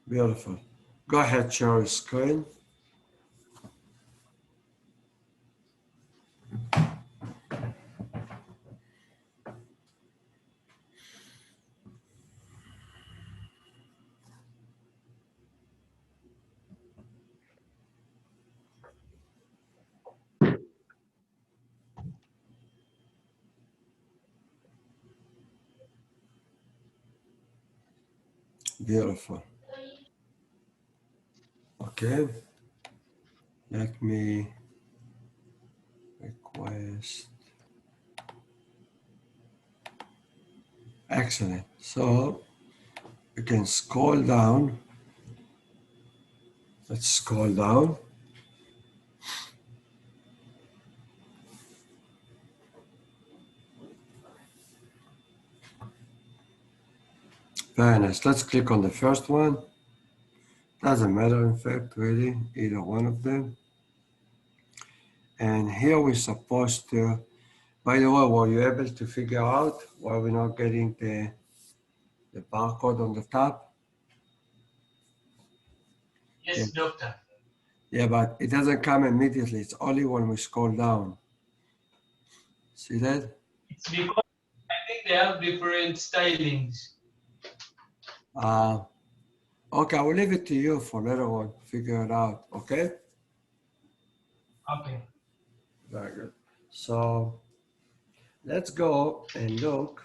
Beautiful. Go ahead, share your screen. Beautiful. Okay. Let me request. Excellent. So you can scroll down. Let's scroll down. Very nice. Let's click on the first one. Doesn't matter, in fact, really, either one of them. And here we're supposed to, by the way, were you able to figure out why we're not getting the barcode on the top? Yes, Yeah. doctor. Yeah, but it doesn't come immediately. It's only when we scroll down. See that? It's because I think they have different stylings. Uh, okay, I will leave it to you for later on. Figure it out, okay? Okay. Very good. So let's go and look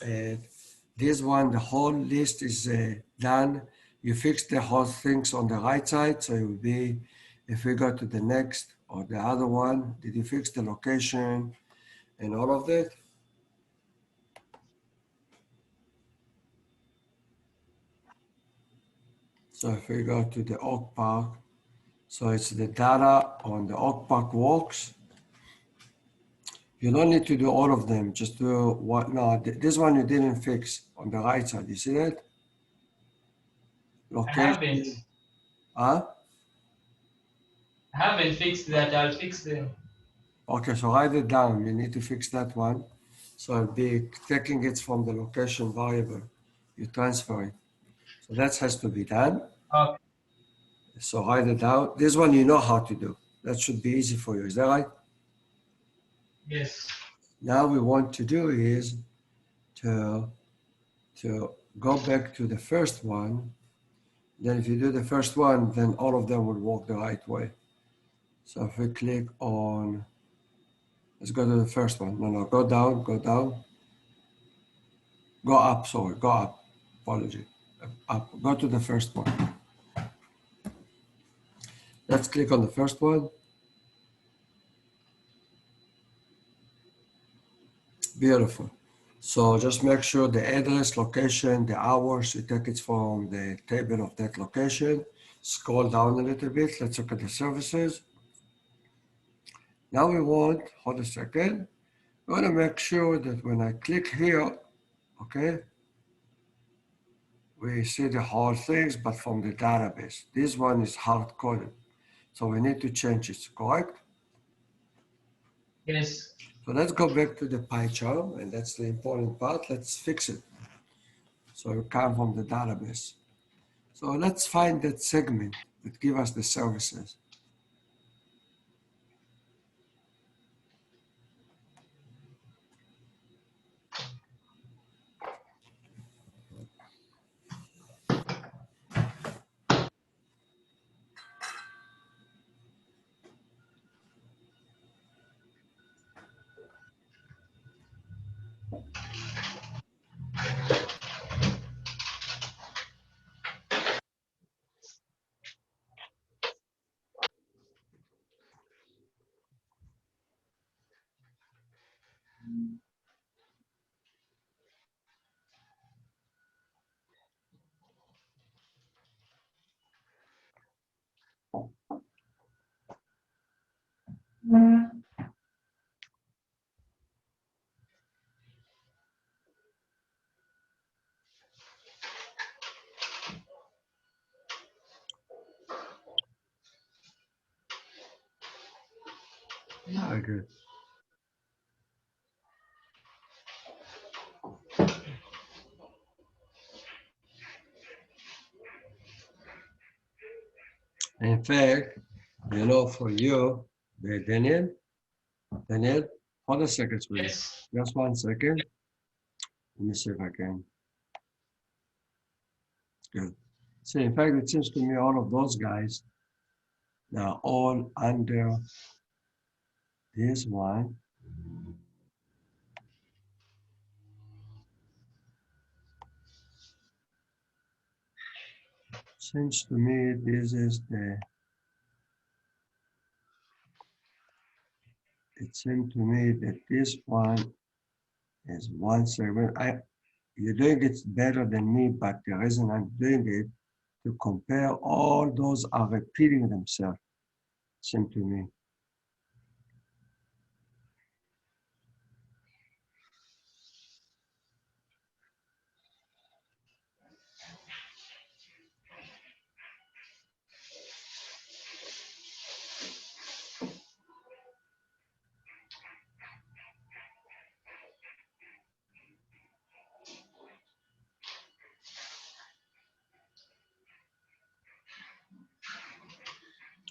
at this one. The whole list is done. You fix the whole things on the right side. So it will be, if we go to the next or the other one, did you fix the location and all of that? So if we go to the Oak Park, so it's the data on the Oak Park walks. You don't need to do all of them. Just do what? No, this one you didn't fix on the right side. You see that? I haven't. Location. Huh? I haven't fixed that. I'll fix them. Okay, so write it down. You need to fix that one. So it'll be taking it from the location variable. You transfer it. So that has to be done. Okay. So write it down. This one you know how to do. That should be easy for you. Is that right? Yes. Now we want to do is to go back to the first one. Then if you do the first one, then all of them will work the right way. So if we click on, let's go to the first one. No, go down, go up, sorry, go up. Apology. Up. Go to the first one. Let's click on the first one. Beautiful. So just make sure the address, location, the hours, you take it from the table of that location. Scroll down a little bit. Let's look at the services. Now we want, hold a second. We want to make sure that when I click here, okay, we see the whole things, but from the database. This one is hard coded. So we need to change it, correct? Yes. So let's go back to the pie chart, and that's the important part. Let's fix it. So you come from the database. So let's find that segment that give us the services. Very good. In fact, you know, for you, Daniel, hold a second, please. Yes. Just 1 second. Let me see if I can. Good. See, in fact, it seems to me all of those guys, they are all under this one. Seems to me this is the, it seems to me that this one is 1 segment. You're doing it better than me, but the reason I'm doing it to compare all those are repeating themselves, seem to me.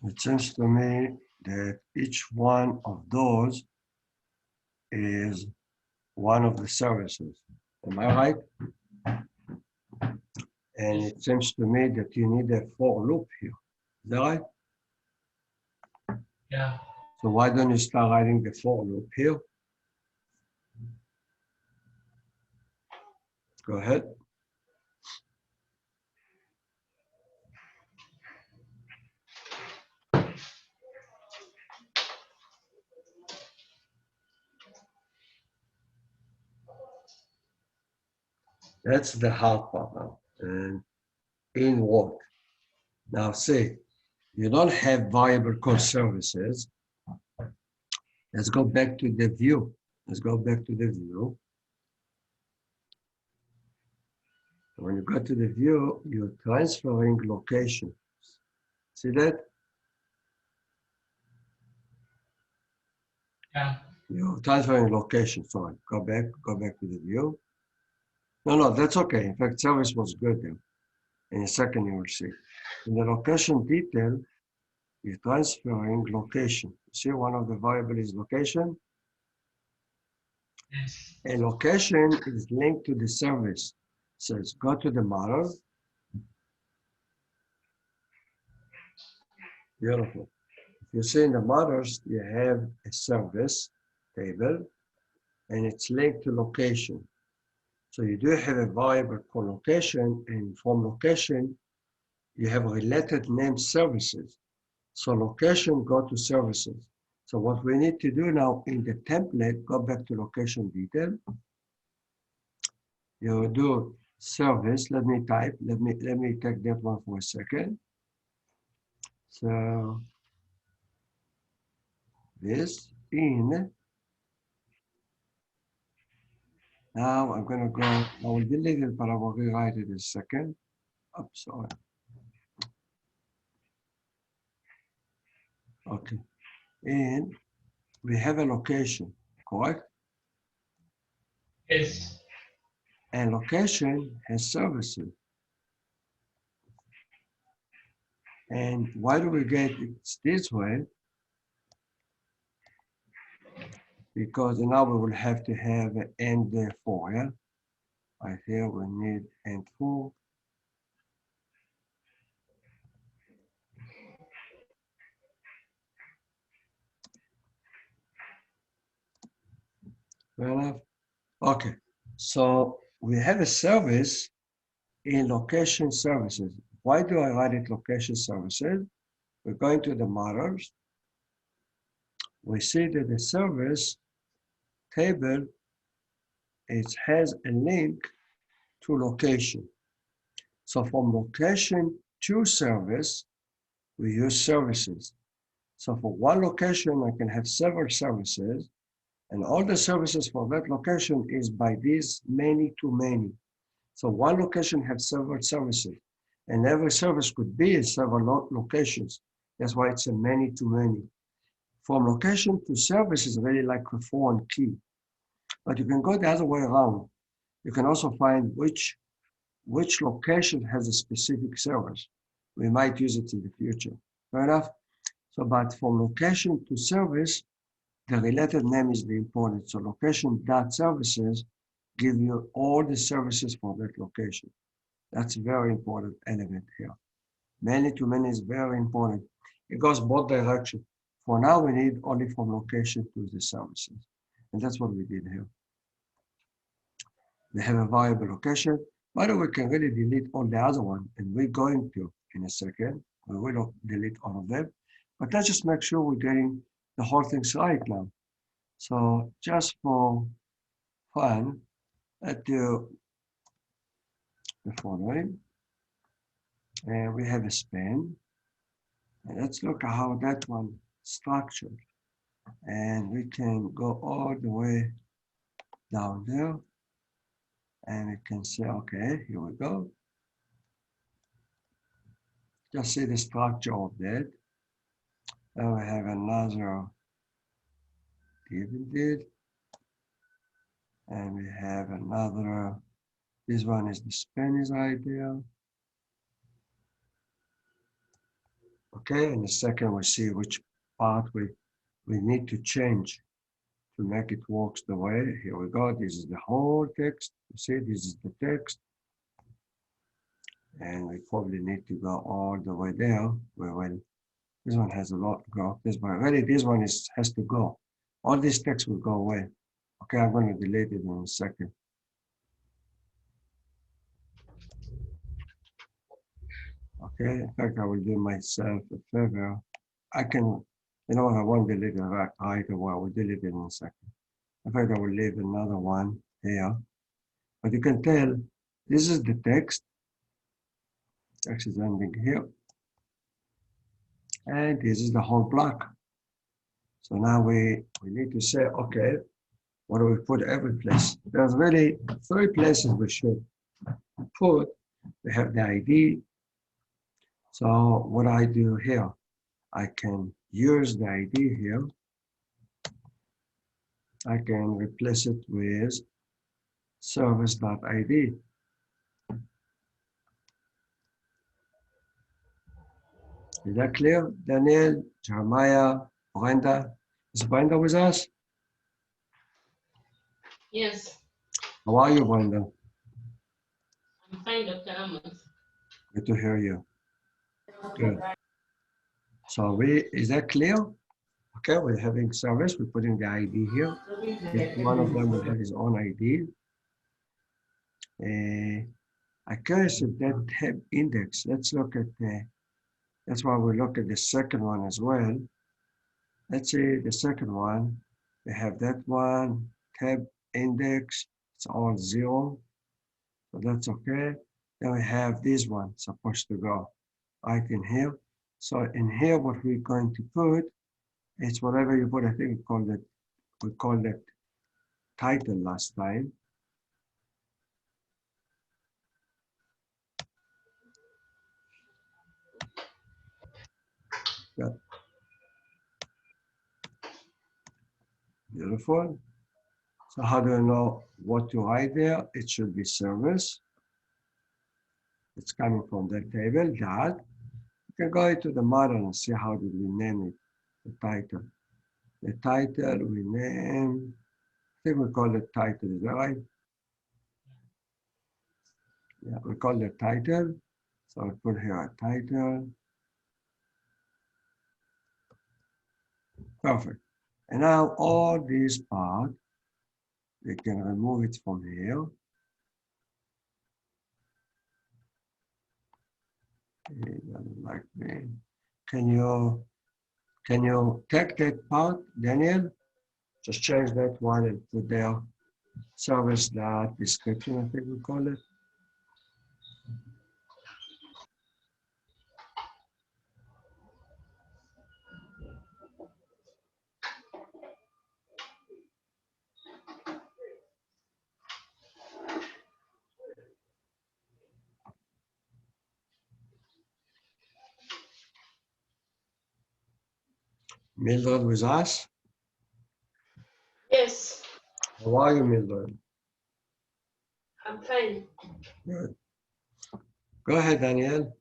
It seems to me that each one of those is one of the services. Am I right? And it seems to me that you need a for loop here. Is that right? Yeah. So why don't you start writing the for loop here? Go ahead. That's the hard part now. And in what? Now see, you don't have variable code services. Let's go back to the view. Let's go back to the view. When you go to the view, you're transferring location. See that? Yeah. You're transferring location. Sorry, go back to the view. No, that's okay. In fact, service was good there. In a second, you will see. In the location detail, you're transferring location. See, one of the variable is location. Yes. A location is linked to the service. So it's go to the model. Beautiful. If you see in the models, you have a service table and it's linked to location. So you do have a variable called location, and from location, you have related name services. So location go to services. So what we need to do now in the template, go back to location detail. You do service. Let me take that one for a second. So this in. Now I'm going to go, I will delete it, but I will rewrite it in a second. Oops, sorry. Okay. And we have a location, correct? Yes. And location has services. And why do we get it this way? Because now we will have to have an end for, yeah? Right here we need end for. Fair enough? Okay, so we have a service in location services. Why do I write it location services? We're going to the models. We see that the service table, it has a link to location. So from location to service, we use services. So for one location, I can have several services, and all the services for that location is by these many to many. So one location has several services, and every service could be in several locations. That's why it's a many to many. From location to service is really like a foreign key. But you can go the other way around. You can also find which location has a specific service. We might use it in the future. Fair enough? So, but from location to service, the related name is the important. So location.services give you all the services for that location. That's a very important element here. Many to many is very important. It goes both directions. For now, we need only from location to the services. And that's what we did here. We have a variable location, but we can really delete all the other one. And we're going to in a second. We will delete all of them. But let's just make sure we're getting the whole things right now. So just for fun, let's do the following. And we have a span. And let's look at how that one structured. And we can go all the way down there. And we can say, okay, here we go. Just see the structure of that. Then we have another div. And we have another, this one is the span is right there. Okay, in a second we see which part we need to change to make it works the way. Here we go. This is the whole text. You see, this is the text. And we probably need to go all the way there. Well, this one has a lot to go. This one, really, this one has to go. All this text will go away. Okay, I'm going to delete it in a second. Okay, in fact, I will do myself a favor. I can, you know, I won't delete it right away. I will delete it in a second. In fact, I will leave another one here. But you can tell this is the text. Text is ending here. And this is the whole block. So now we need to say, okay, what do we put every place? There's really 3 places we should put. We have the ID. So what I do here, I can use the ID here. I can replace it with service.id. Is that clear? Daniel, Jeremiah, Brenda. Is Brenda with us? Yes, How are you, Brenda? I'm fine, Dr. Amos. Good to hear you. Good. So is that clear? Okay, we're having service, we're putting the ID here. Each one of them will have his own ID. I curious if that tab index, let's look at that's why we look at the second one as well. Let's see the second one, we have that one, tab index, it's all 0. So that's okay. Then we have this one supposed to go right in here. So in here, what we're going to put, it's whatever you put. I think we called it title last time. Good. Beautiful. So how do you know what to write there? It should be service. It's coming from the table, that. You can go into the model and see how did we name it, the title. The title we name, I think we call it title, is that right? Yeah, we call it title. So we put here a title. Perfect. And now all these parts, we can remove it from here. It doesn't like me. Can you take that part, Daniel? Just change that one and put there service description, I think we call it. Mildred with us? Yes, How are you, Mildred? I'm fine. Good. Go ahead, Daniel.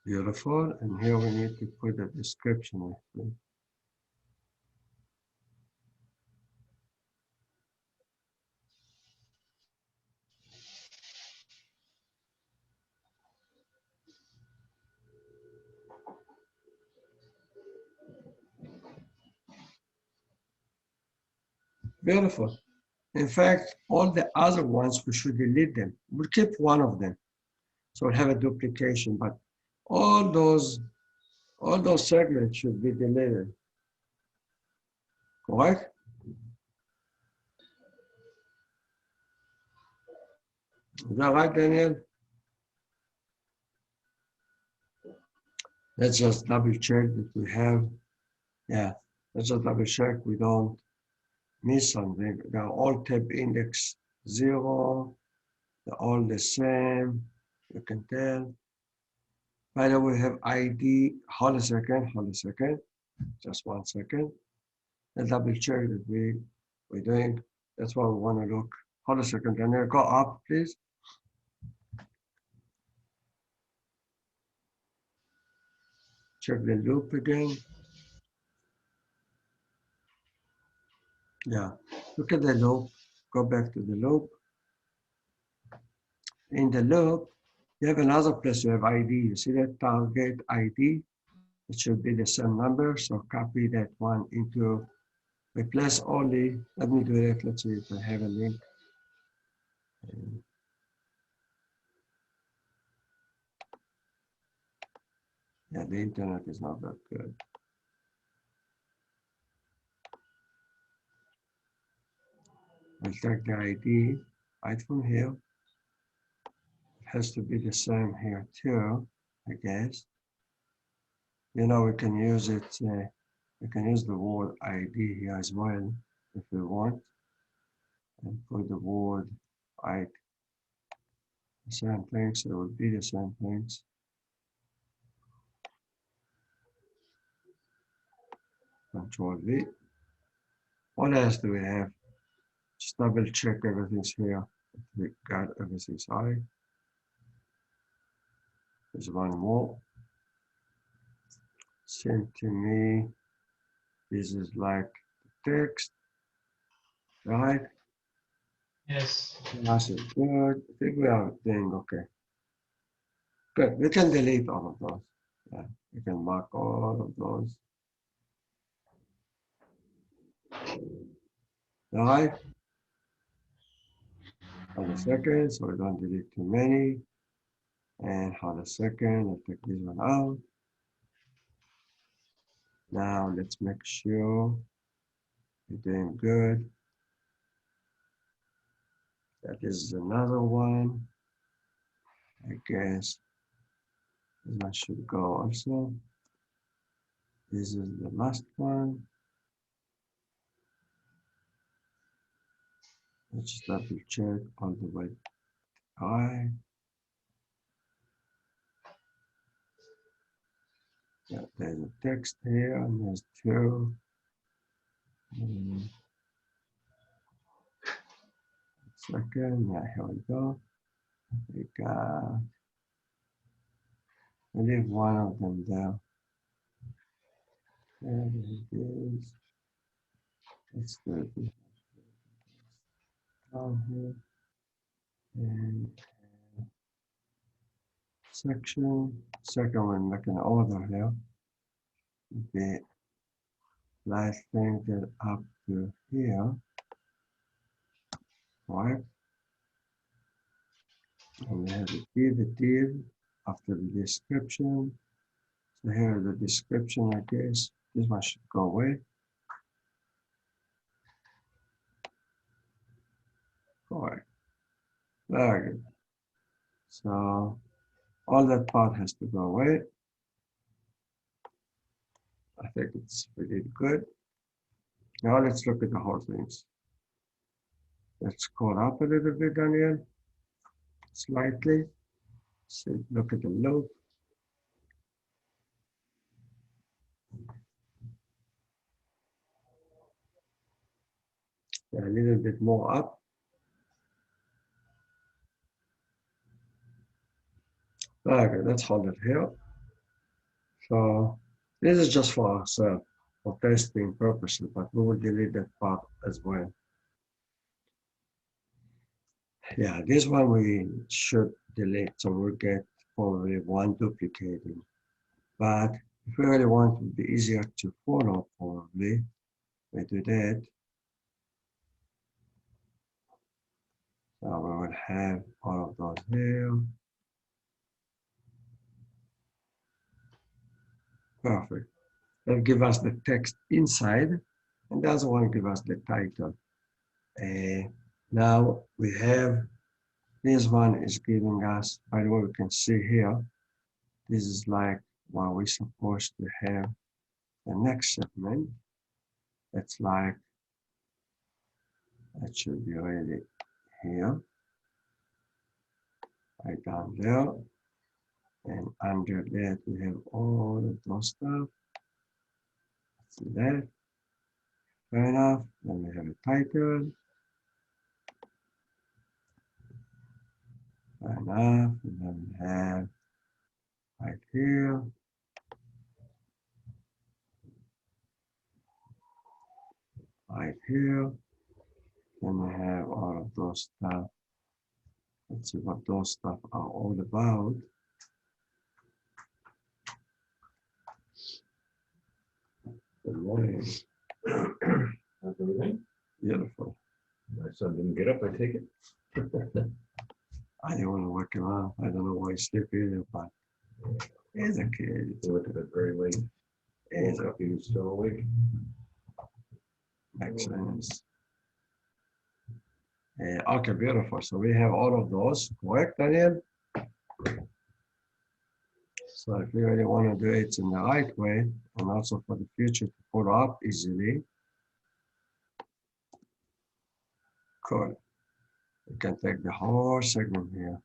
Beautiful. And here we need to put a description. Actually. Beautiful. In fact, all the other ones, we should delete them. We'll keep one of them. So we'll have a duplication, but all those segments should be deleted. Correct? Is that right, Daniel? Let's just double check that we have, yeah, let's just double check we don't miss something. They're all tab index 0, they're all the same, you can tell. By the way, we have ID, hold a second, just 1 second. Let's double check that we're doing, that's what we want to look. Hold a second, Daniel, go up, please. Check the loop again. Yeah, look at the loop, go back to the loop. In the loop, you have another place you have ID. You see that target ID? It should be the same number. So copy that one into replace only. Let me do that. Let's see if I have a link. Yeah, the internet is not that good. We'll take the ID right from here. It has to be the same here too, I guess. You know, we can use it. We can use the word ID here as well if we want, and put the word ID. The same things, it would be the same things. Control V. What else do we have? Just double check everything's here. We got everything's right. There's one more. Same to me. This is like the text, right? Yes. That's it. Good. I think we are doing okay. Good. We can delete all of those. Yeah, we can mark all of those. All right. Hold a second, so we don't delete too many. And hold a second, I'll take this one out. Now let's make sure we're doing good. That is another one. I guess that should go also. This is the last one. Let's double check all the way. I. Yeah, there's a text here, and there's two. Second, yeah, here we go. We got, I leave one of them there. There it is. Let's do it down here. And section, second one, like an order here. The last thing get up to here. Right? And we have the div after the description. So here the description, I guess. This one should go away. Correct. Very good. So all that part has to go away. I think it's really good. Now let's look at the whole things. Let's scroll up a little bit, Daniel. Slightly. So look at the loop. A little bit more up. Okay, let's hold it here. So this is just for ourselves, for testing purposes, but we will delete that part as well. Yeah, this one we should delete, so we'll get probably one duplicating. But if we really want to be easier to follow, probably we do that. So we will have all of those here. Perfect. That give us the text inside, and the other one give us the title. Now we have this one is giving us, by the way, we can see here, this is like what we're supposed to have the next segment. It's like, that should be already here, right down there. And under that, we have all of those stuff. See that? Fair enough. Then we have a title. Fair enough. And then we have right here. Right here. Then we have all of those stuff. Let's see what those stuff are all about. Good morning. How's everything? Beautiful. My son didn't get up, I take it. I didn't want to wake him up. I don't know why he's sleeping, but he's a kid. He went to bed very late. He's a He was still awake. excellent. Okay, beautiful. So we have all of those, correct, Daniel? So if you really want to do it in the right way, and also for the future to follow up easily, cool. You can take the whole segment here,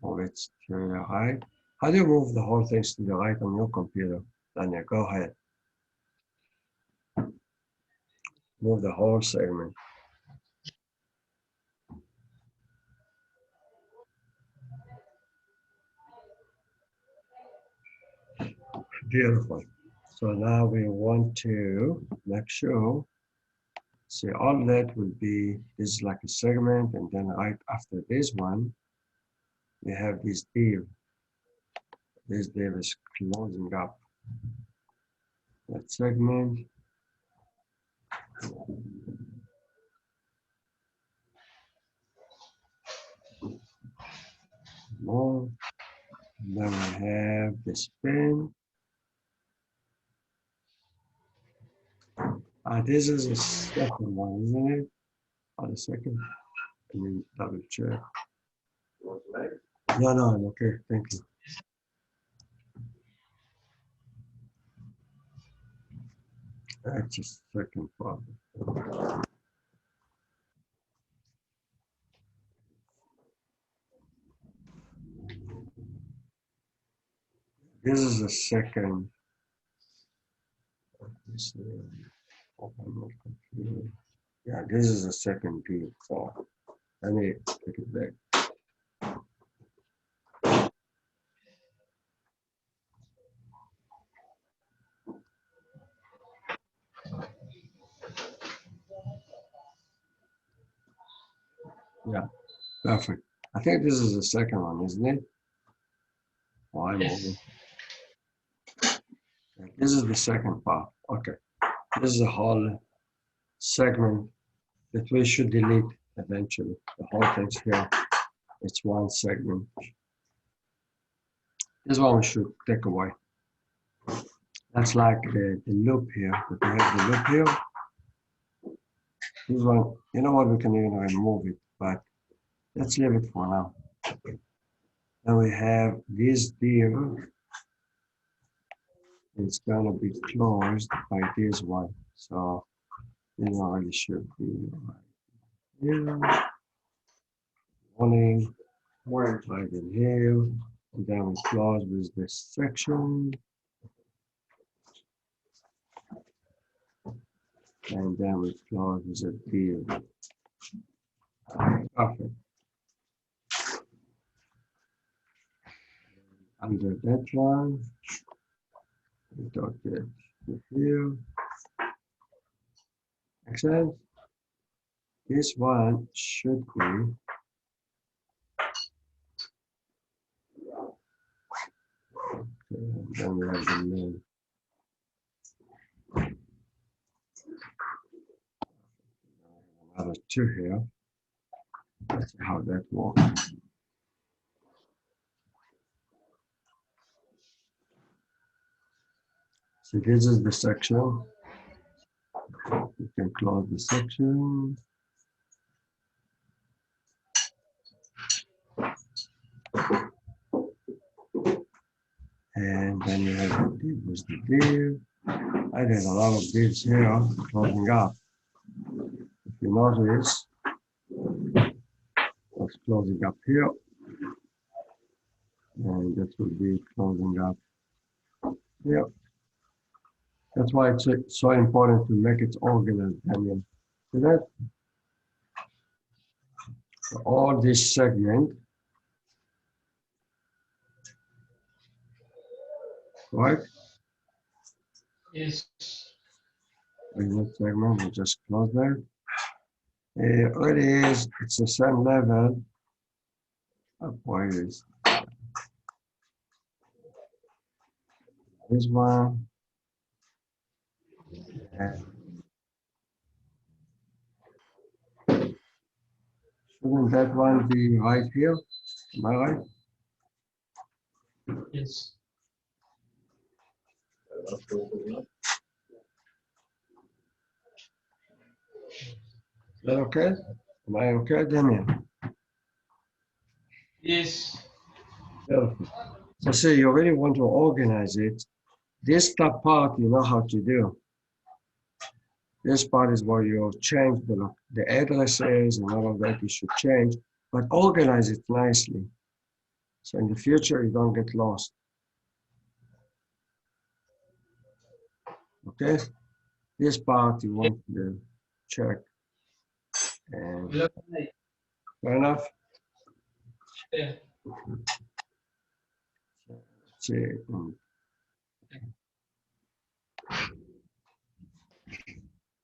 move it to the right. How do you move the whole things to the right on your computer? Daniel, go ahead. Move the whole segment. Beautiful. So now we want to make sure, see all that will be, this is like a segment, and then right after this one, we have this div. This div is closing up that segment. More. And then we have the spin. This is the second one, isn't it? Oh, the second. Let me double check. No, I'm okay. Thank you. That's just second problem. This is the second. Open my computer. Yeah, this is the second view. So let me take it back. Yeah, perfect. I think this is the second one, isn't it? Oh, I'm Yes. over. Yeah, this is the second part. Okay. This is a whole segment that we should delete eventually. The whole thing's here. It's one segment. This one we should take away. That's like the loop here. If we have the loop here, this one, you know what, we can even remove it, but let's leave it for now. Then we have this div. It's gonna be closed by this one. So this one really should be right here. Morning, right in here. And then we close with this section. And then we close with a div. Perfect. under that one. We don't get to here. Makes sense? This one should be okay, then we have the name. Another two here. Let's see how that works. So this is the section. You can close the section. And then you have the div with the div. I did a lot of divs here, closing up. If you notice, it's closing up here. And that will be closing up here. That's why it's so important to make it organized, Daniel. See that? So all this segment, right? Yes. In that segment, we just close that. It is, it's the same level. Why is this one? And shouldn't that one be right here? Am I right? Yes. Is that okay? Am I okay, Daniel? Yes. Beautiful. So see, you really want to organize it. This top part, you know how to do. This part is where you change the addresses and all of that you should change, but organize it nicely. So in the future, you don't get lost. Okay? This part you want to check. And Look, fair enough? yeah. See,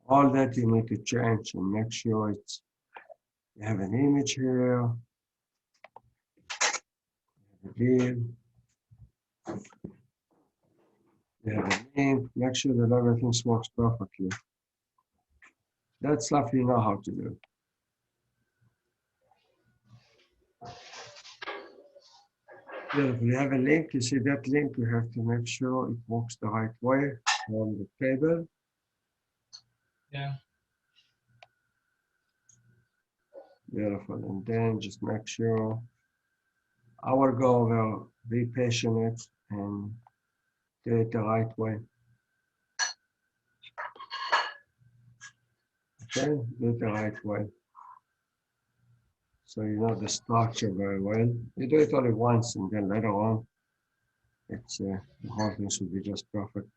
all that you need to change and make sure it's, you have an image here, you have a name, make sure that everything works perfectly. That stuff you know how to do. Beautiful. You have a link, you see that link, you have to make sure it works the right way on the table. Yeah. Beautiful. And then just make sure our goal will be patient and do it the right way. Okay, do it the right way. So you know the structure very well. You do it only once and then later on, it's the whole thing should be just perfect.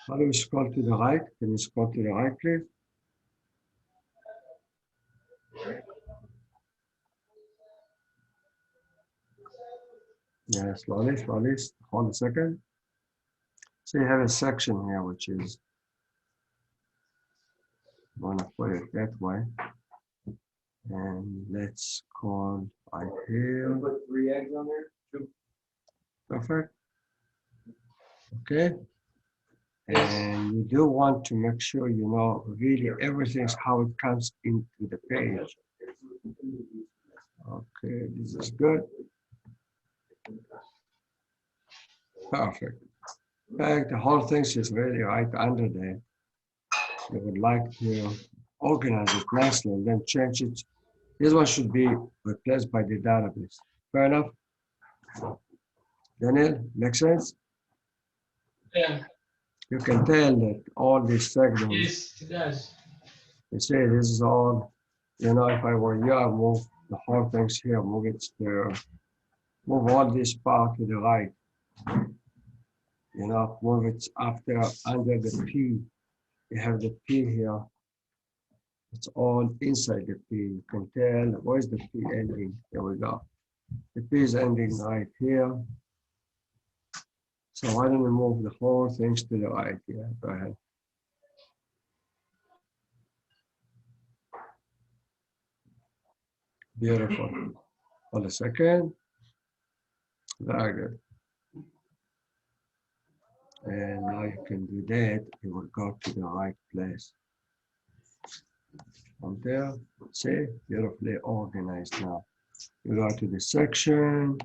How do we scroll to the right? Can you scroll to the right, please? Yeah, slowly, slowly. Hold a second. So you have a section here, which is, I want to put it that way. And let's call right here. Put 3 eggs on there? 2. Perfect. Okay. And you do want to make sure you know really everything's how it comes into the page. Okay, this is good. Perfect. In fact, the whole thing is really right under there. You would like to organize it nicely and then change it. This one should be replaced by the database. Fair enough? Daniel, make sense? Yeah. You can tell that all these segments, Yes, it does. you see, this is all, you know, if I were you, I'd move the whole things here, move it to, move all this part to the right. You know, move it after, under the P. You have the P here. It's all inside the P. You can tell where's the P ending. There we go. The P is ending right here. So why don't we move the whole thing to the right here? Go ahead. Beautiful. Hold a second. Very good. And now you can do that. You will go to the right place. From there, see, beautifully organized now. You go to the section,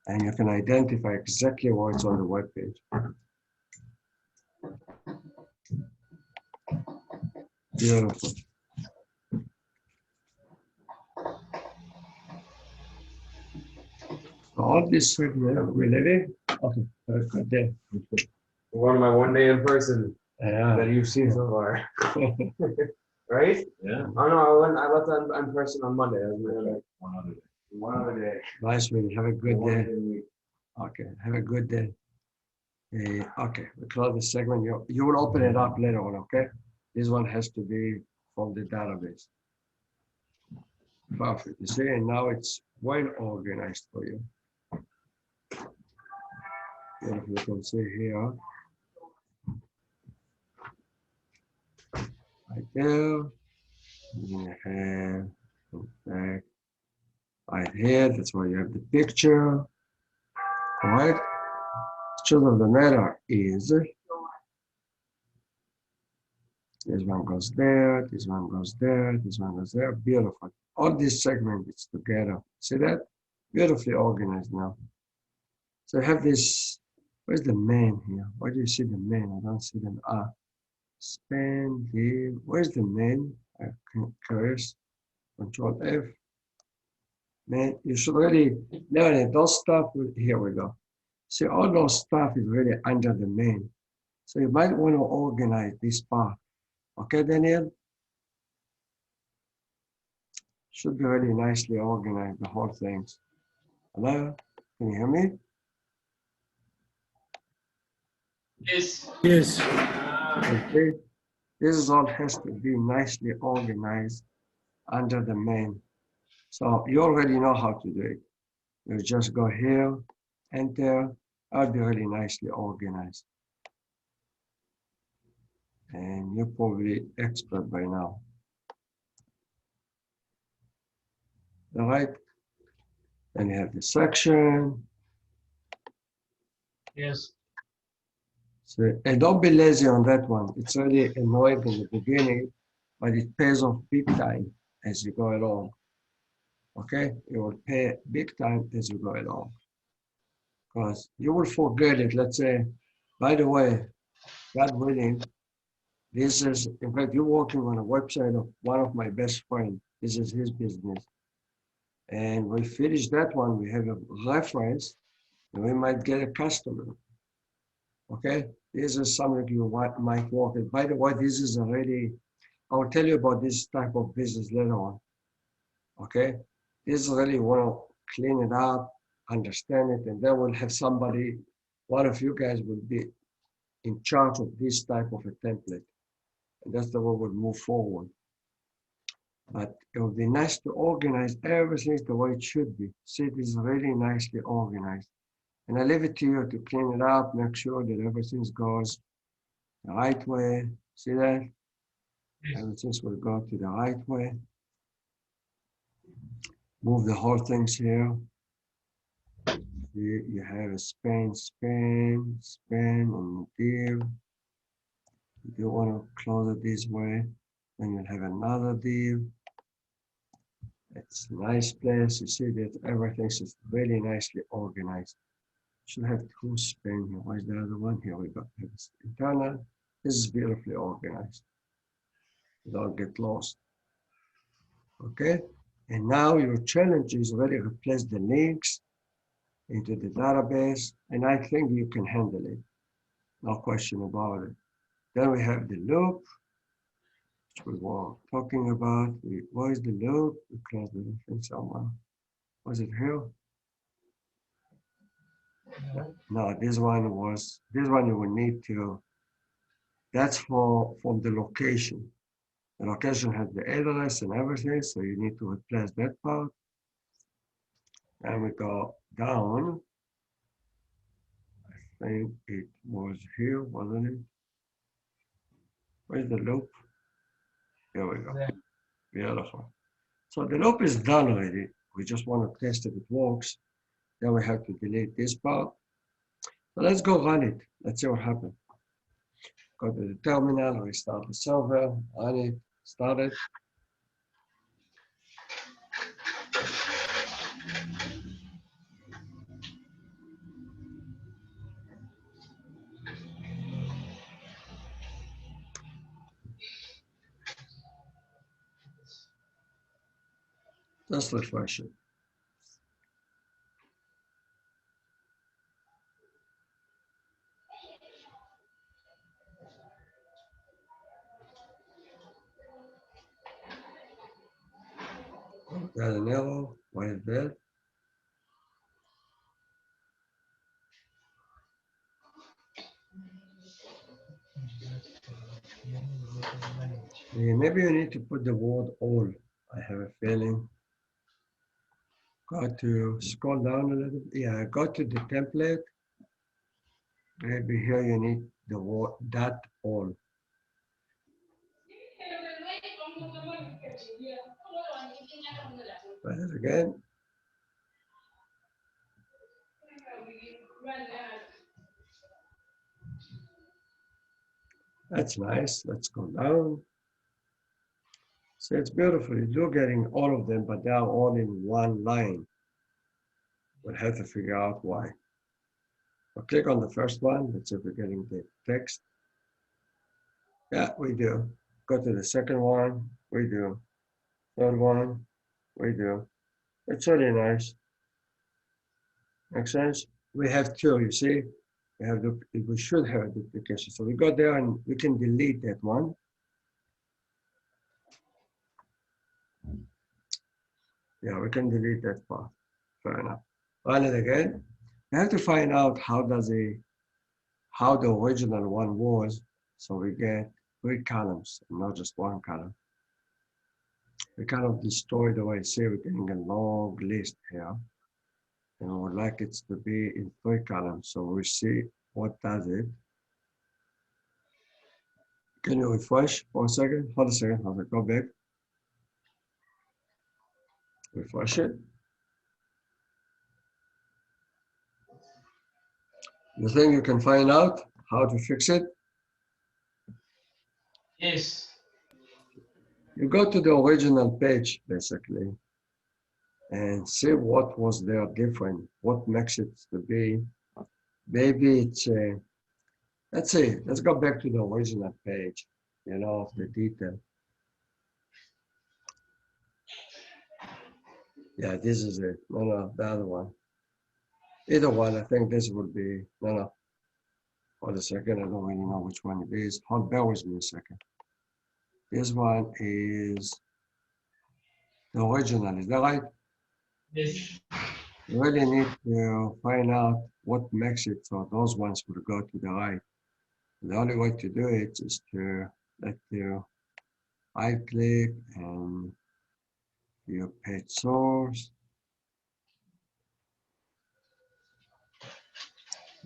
and you can identify exactly what's on the web page. Beautiful. All this segment, we ready? Okay, good day. One of my one day in person Yeah. that you've seen so far. Right? Yeah. Oh no, I left on person on Monday. That was my other, one other day. Nice, man. Have a good One day. day a week. Okay, have a good day. Okay, we close the segment. You will open it up later on, okay? This one has to be from the database. Perfect. You see, and now it's well organized for you. If you can see here, right there, you have, in fact, right here, that's where you have the picture. All right. Truth of the matter is, this one goes there, this one goes there, this one goes there. Beautiful. All these segments together. See that? Beautifully organized now. So I have this. Where's the main here? Where do you see the main? I don't see them. Span the. Where's the main? Curious. Control F. Man, you should really learn it. Those stuff. Here we go. See, all those stuff is really under the main. So you might want to organize this part. Okay, Daniel? Should be really nicely organized, the whole things. Hello? Can you hear me? Yes. Yes. Okay. This is all has to be nicely organized under the main. So you already know how to do it. You just go here, enter, I'll be really nicely organized. And you're probably expert by now. All right. Then you have the section. Yes. So, and don't be lazy on that one. It's really annoying in the beginning, but it pays off big time as you go along. Okay? It will pay big time as you go along. Because you will forget it. Let's say, by the way, God willing, this is, in fact, you're working on a website of one of my best friends. This is his business. And we finish that one, we have a reference, and we might get a customer. Okay? This is something you might work with. By the way, this is already, I'll tell you about this type of business later on. Okay? This is really want to clean it up, understand it, and then we'll have somebody, one of you guys will be in charge of this type of a template. And that's the way we'll move forward. But it would be nice to organize everything the way it should be. See, it is really nicely organized. And I leave it to you to clean it up, make sure that everything goes the right way. See that? Yes. Everything will go to the right way. Move the whole things here. You have a span, and div. If you want to close it this way, then you'll have another div. It's a nice place. You see that everything is really nicely organized. Should have two span here. Where's the other one? Here we go. It's internal. This is beautifully organized. Don't get lost. Okay. And now your challenge is already replace the links into the database, and I think you can handle it. No question about it. Then we have the loop, which we were talking about. What is the loop? We close the reference somewhere. Was it here? No, this one you will need to, that's from the location. The location has the address and everything, so you need to replace that part. And we go down. I think it was here, wasn't it? Where's the loop? Here we go. There. Beautiful. So the loop is done already. We just want to test if it works. Then we have to delete this part. So let's go run it. Let's see what happens. Go to the terminal, restart the server, run it, start it. Just refresh it. Oh, got an error. Why is that? Maybe you need to put the word all. I have a feeling. Got to scroll down a little bit. Yeah, go to the template. Maybe here you need the word that all. Try it again. That's nice. Let's go down. So it's beautiful. You're getting all of them, but they are all in one line. We'll have to figure out why. So click on the first one. Let's see if we're getting the text. Yeah, we do. Go to the second one. We do. Third one. We do. It's really nice. Makes sense? We have two, you see? We should have a duplication. So we go there and we can delete that one. Yeah, we can delete that part. Fair enough. Run it again. We have to find out how the original one was. So we get 3 columns, not just 1 column. We kind of destroy the way, see, we're getting a long list here. And we would like it to be in 3 columns. So we see what does it. Can you refresh for a second? Hold a second, I'll go back. Refresh it. You think you can find out how to fix it? Yes. You go to the original page, basically, and see what was there different, what makes it to be. Maybe it's, let's see, let's go back to the original page, you know, of the detail. Yeah, this is it. No, the other one. Either one, I think this would be, no. Hold a second, I don't really know which one it is. Bear with me a second. This one is the original, is that right? Yes. You really need to find out what makes it so those ones will go to the right. The only way to do it is to let you right click and your page source.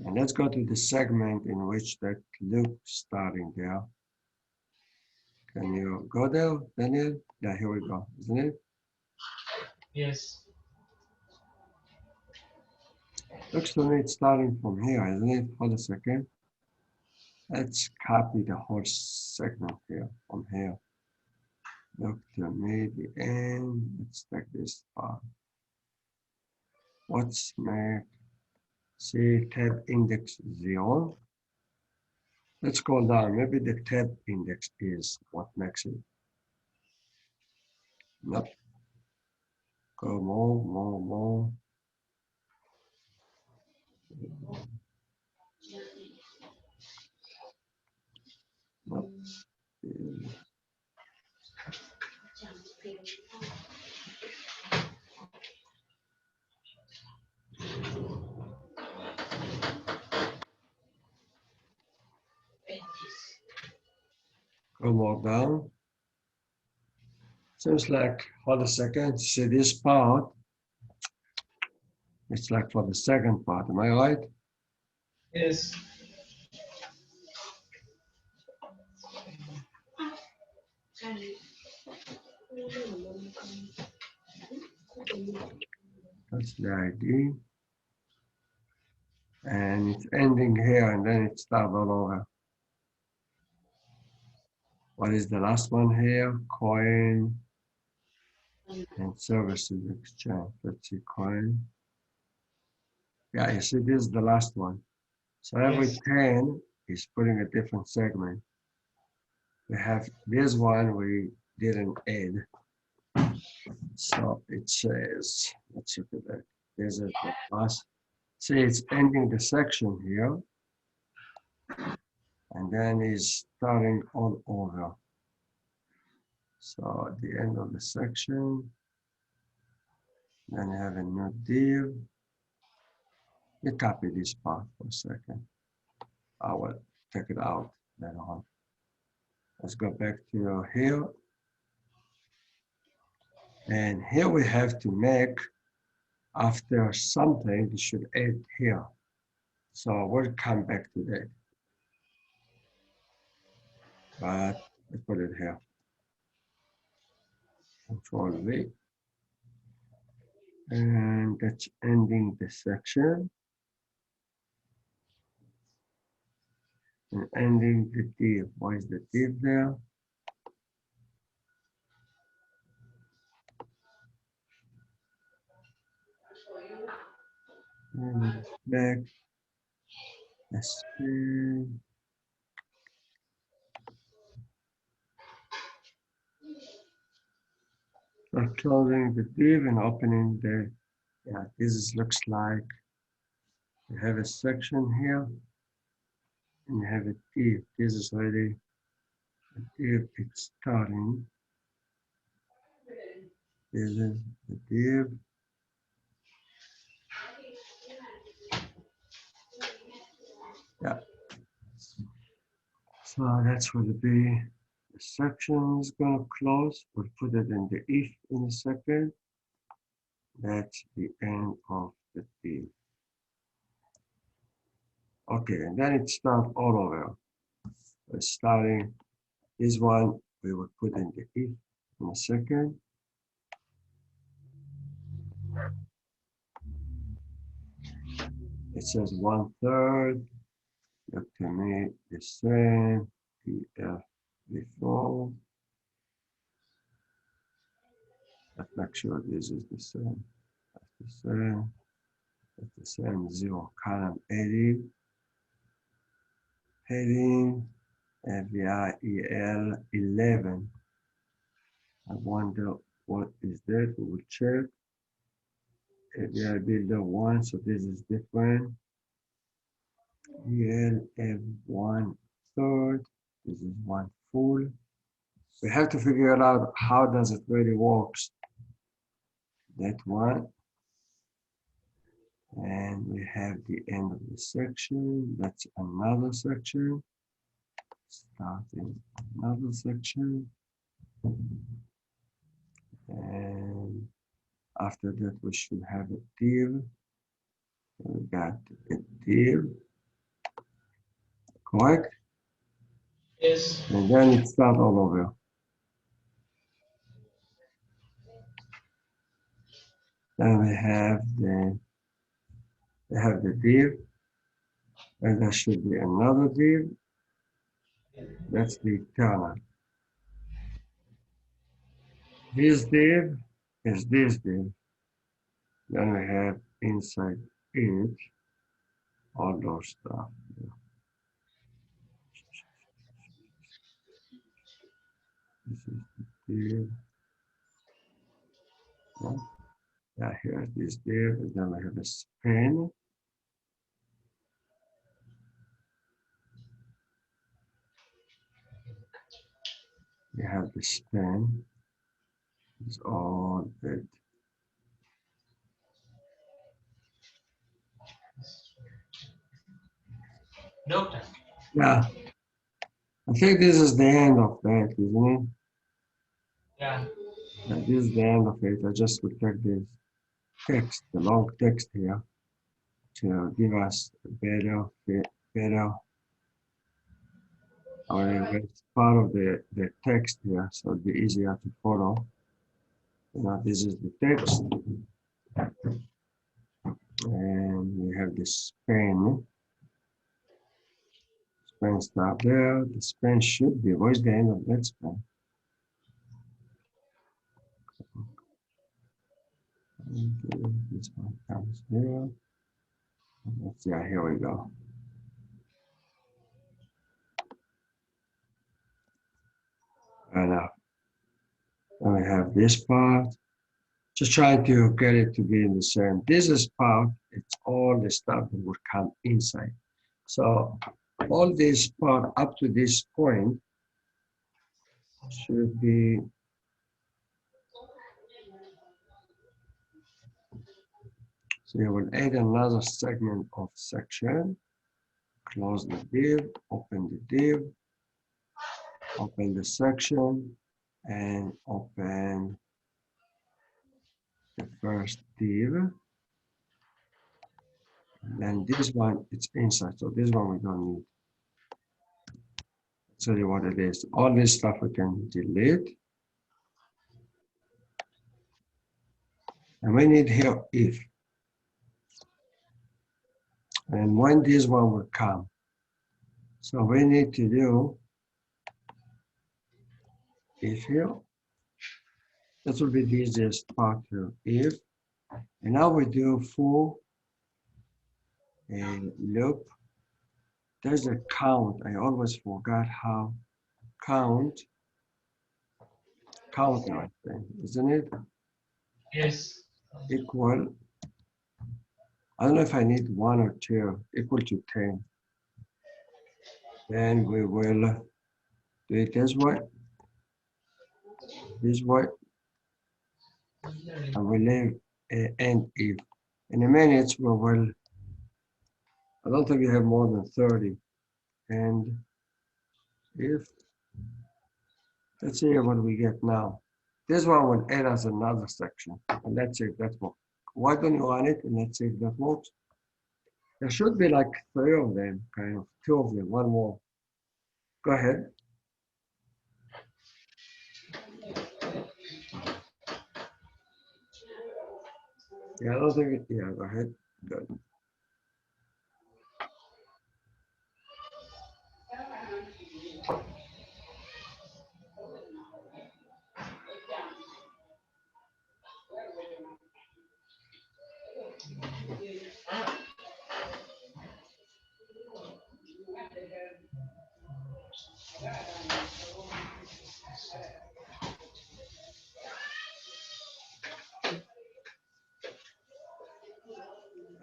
And let's go to the segment in which that loop starting there. Can you go there, Daniel? Yeah, here we go, isn't it? Yes. Looks to me it's starting from here, isn't it? Hold a second. Let's copy the whole segment here from here. Look to me the end. Let's take this part. What's next? See tab index 0. Let's go down. Maybe the tab index is what makes it. Nope. Go more. Nope. Go more down. Seems like, hold a second, see this part, it's like for the second part, am I right? Yes. That's the ID. And it's ending here and then it starts all over. What is the last one here? Coin and services exchange. Let's see, coin. Yeah, you see, this is the last one. So every Yes. 10 is putting a different segment. We have this one we didn't add. So it says, let's look at that. There's a last. See, it's ending the section here. And then it's starting all over. So at the end of the section, then you have a new div. You copy this part for a second. I will take it out later on. Let's go back to here. And here we have to make, after something, we should add here. So we'll come back to that. But we put it here. Control V. And that's ending the section. And ending the div. Why is the div there? And it's back. Escape. So closing the div and opening the, yeah, looks like you have a section here and you have a div. This is already a div, it's starting. This is the div. Yeah. So that's what the B. The section is going to close. We'll put it in the if in a second. That's the end of the div. Okay, and then it starts all over. Starting this one, we will put in the if in a second. It says 1/3. Look to me the same. PF before. Let's make sure this is the same. That's the same. That's the same. 0 column 80. Heading VIEL 11. I wonder what is that. We will check. AVI builder 1, so this is different. EL 1/3. This is 1 full. We have to figure out how does it really works. That one. And we have the end of the section. That's another section. Starting another section. And after that, we should have a div. We got a div. Correct? Yes. And then it starts all over. Then we have the div, and there should be another div. That's the color. This div is this div. Then we have inside it all those stuff. This is the div. Yeah, here's this div, and then we have a span. You have the span. It's all that. Doctor. Yeah. I think this is the end of that, isn't it? Yeah. And this is the end of it. I just will take this text, the long text here, to give us better, it's part of the text here, so it'll be easier to follow. Now this is the text, and we have the span. Span start there. The span should be. Where's the end of that span? Okay, this one comes here. Let's see. Here we go. And we have this part. Just trying to get it to be in the same. This is part. It's all the stuff that would come inside. So all this part up to this point should be so you will add another segment of section, close the div, open the div, open the section, and open the first div. And then this one, it's inside, so this one we don't need. I'll tell you what it is. All this stuff we can delete. And we need here if. And when this one will come. So we need to do if here. That will be the easiest part here, if. And now we do for a loop. There's a count. I always forgot how count I think, isn't it? Yes. Equal. I don't know if I need 1 or 2, equal to 10. Then we will do it this way, and we leave and if. In a minute, we will, I don't think we have more than 30. And if, let's see what we get now. This one will add us another section. And let's see if that works. Why don't you run it? And let's see if that works. There should be like 3 of them, kind of 2 of them, 1 more. Go ahead. Yeah, I don't think it, yeah, go ahead. Good.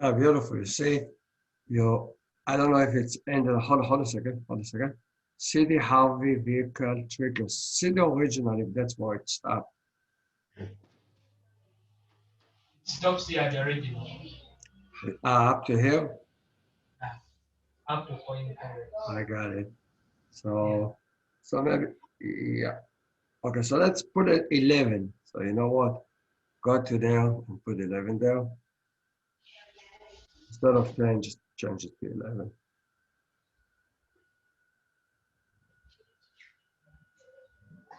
Oh, beautiful. You see, I don't know if it's ended. Hold a second. See the Harvey vehicle triggers. See the original if that's where it stopped. Stops here at the original. Up to here. Up to point. I got it. So, so maybe, yeah. Okay, so let's put it 11. So you know what? Go to there and put 11 there. Instead of 10, just change it to 11.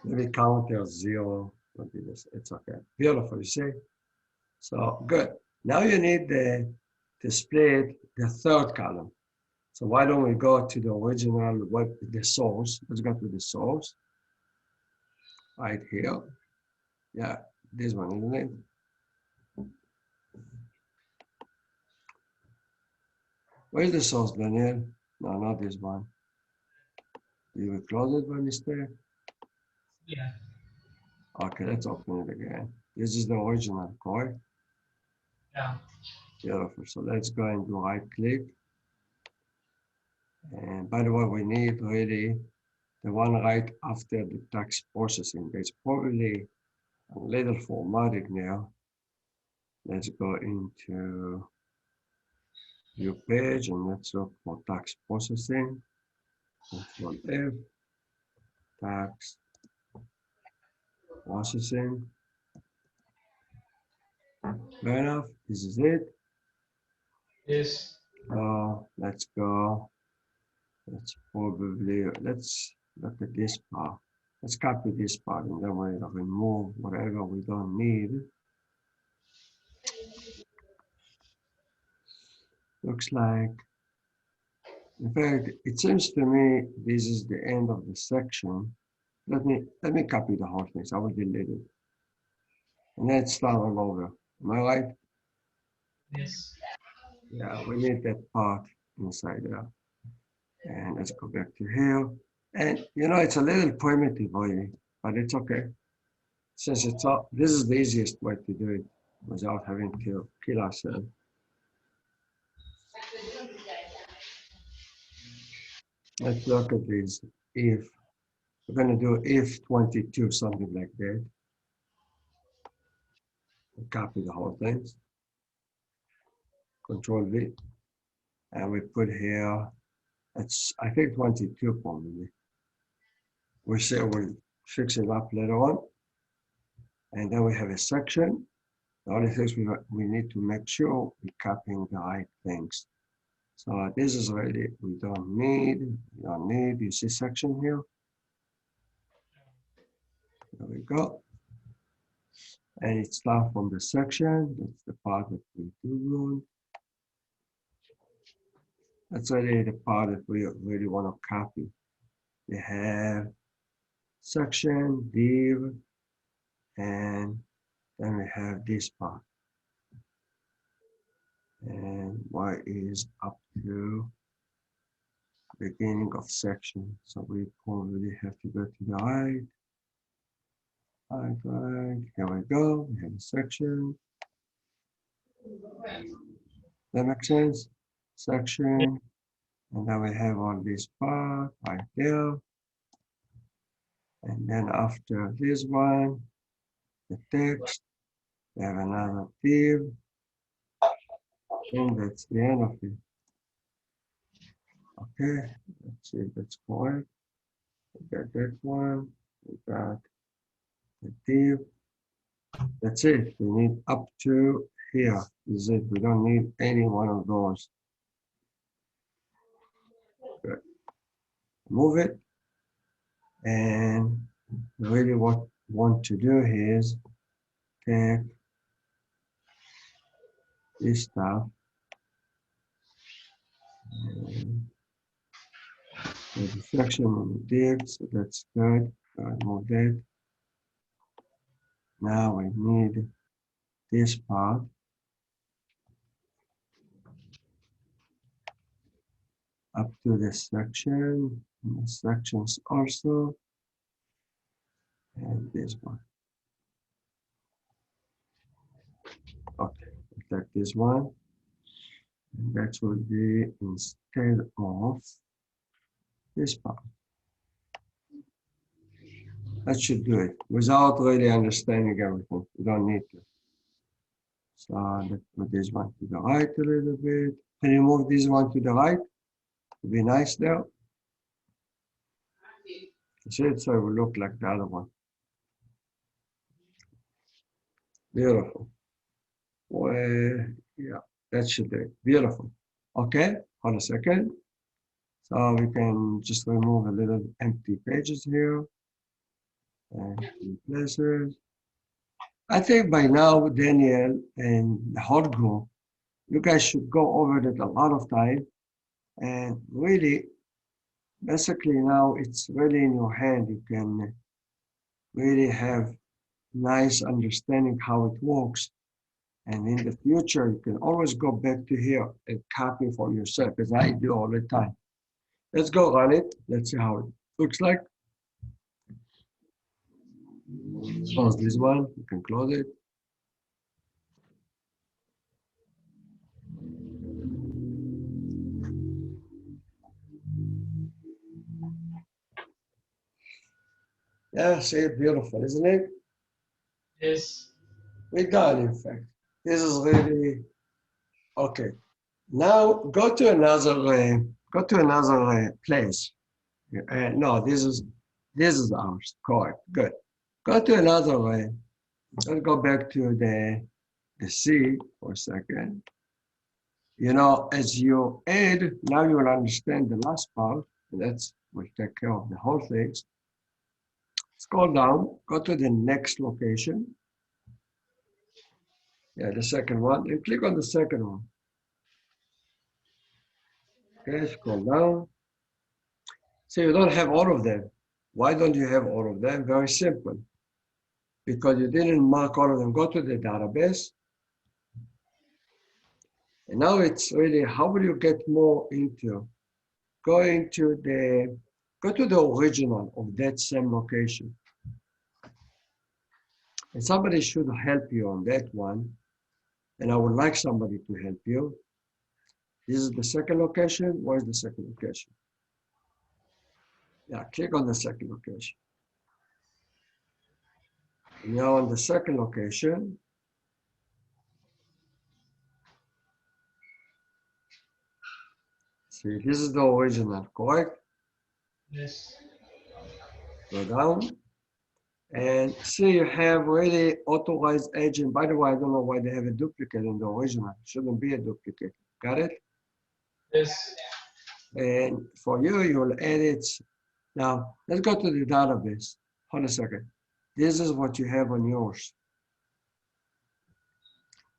Maybe count there 0. Maybe this. It's okay. Beautiful, you see? So good. Now you need to split the 3rd column. So why don't we go to the original web, the source? Let's go to the source. Right here. Yeah, this one, isn't it? Where's the source, Daniel? No, not this one. Did we close it by mistake? Yeah. Okay, let's open it again. This is the original, correct? Yeah. Beautiful. So let's go and do right click. And by the way, we need really the one right after the tax processing. There's probably a little formatting now. Let's go into new page and let's look for tax processing. Control F, tax processing. Fair enough. This is it. Yes. Let's go. Let's look at this part. Let's copy this part and then we'll remove whatever we don't need. Looks like, in fact, it seems to me this is the end of the section. Let me copy the whole thing. So I will delete it. And then start all over. Am I right? Yes. Yeah, we need that part inside there. And let's go back to here. And you know, it's a little primitive, really, but it's okay. Since it's all, this is the easiest way to do it without having to kill ourselves. Let's look at this. If we're going to do if 22, something like that. Copy the whole thing. Control V. And we put here, it's, I think 22 probably. We say we'll fix it up later on. And then we have a section. The only things we need to make sure we're copying the right things. So this is already, we don't need, you see section here? There we go. And it starts from the section. That's the part that we do want. That's already the part that we really want to copy. We have section, div, and then we have this part. And y is up to beginning of section. So we probably have to go to the right. Right, here we go. We have a section. That makes sense? Section. And then we have all this part right there. And then after this one, the text, we have another div. And that's the end of it. Okay, let's see if that's correct. We got that one. We got the div. That's it. We need up to here. Is it? We don't need any one of those. Good. Move it. And really what we want to do is take this stuff. And the section on the div, so that's good. Move that. Now we need this part. Up to the section, and the sections also, and this one. Okay, take this one, and that will be instead of this part. That should do it without really understanding everything. You don't need to. So let's put this one to the right a little bit. Can you move this one to the right? To be nice there. See it, so it will look like the other one. Beautiful. Well, yeah, that should be beautiful. Okay, hold a second. So we can just remove a little empty pages here and places. I think by now, Daniel and the whole group, you guys should go over it a lot of time. And really, basically now it's really in your hand. You can really have nice understanding how it works. And in the future, you can always go back to here and copy for yourself, as I do all the time. Let's go run it. Let's see how it looks like. Close this one. You can close it. Yeah, see, beautiful, isn't it? Yes. We're done, in fact. This is really okay. Now go to another place. No, this is ours. Correct. Good. Go to another way. Let's go back to the the C for a second. You know, as you add, now you will understand the last part. That's will take care of the whole things. Scroll down, go to the next location. Yeah, the second one, and click on the second one. Okay, scroll down. So you don't have all of them. Why don't you have all of them? Very simple. Because you didn't mark all of them. Go to the database. And now it's really, how will you get more into? Go to the original of that same location. And somebody should help you on that one. And I would like somebody to help you. This is the second location. Where's the second location? Yeah, click on the second location. And now on the second location, see, this is the original, correct? Yes. Go down. And see, you have really authorized agent. By the way, I don't know why they have a duplicate in the original. It shouldn't be a duplicate. Got it? Yes. And for you, you'll edit. Now, let's go to the database. Hold a second. This is what you have on yours.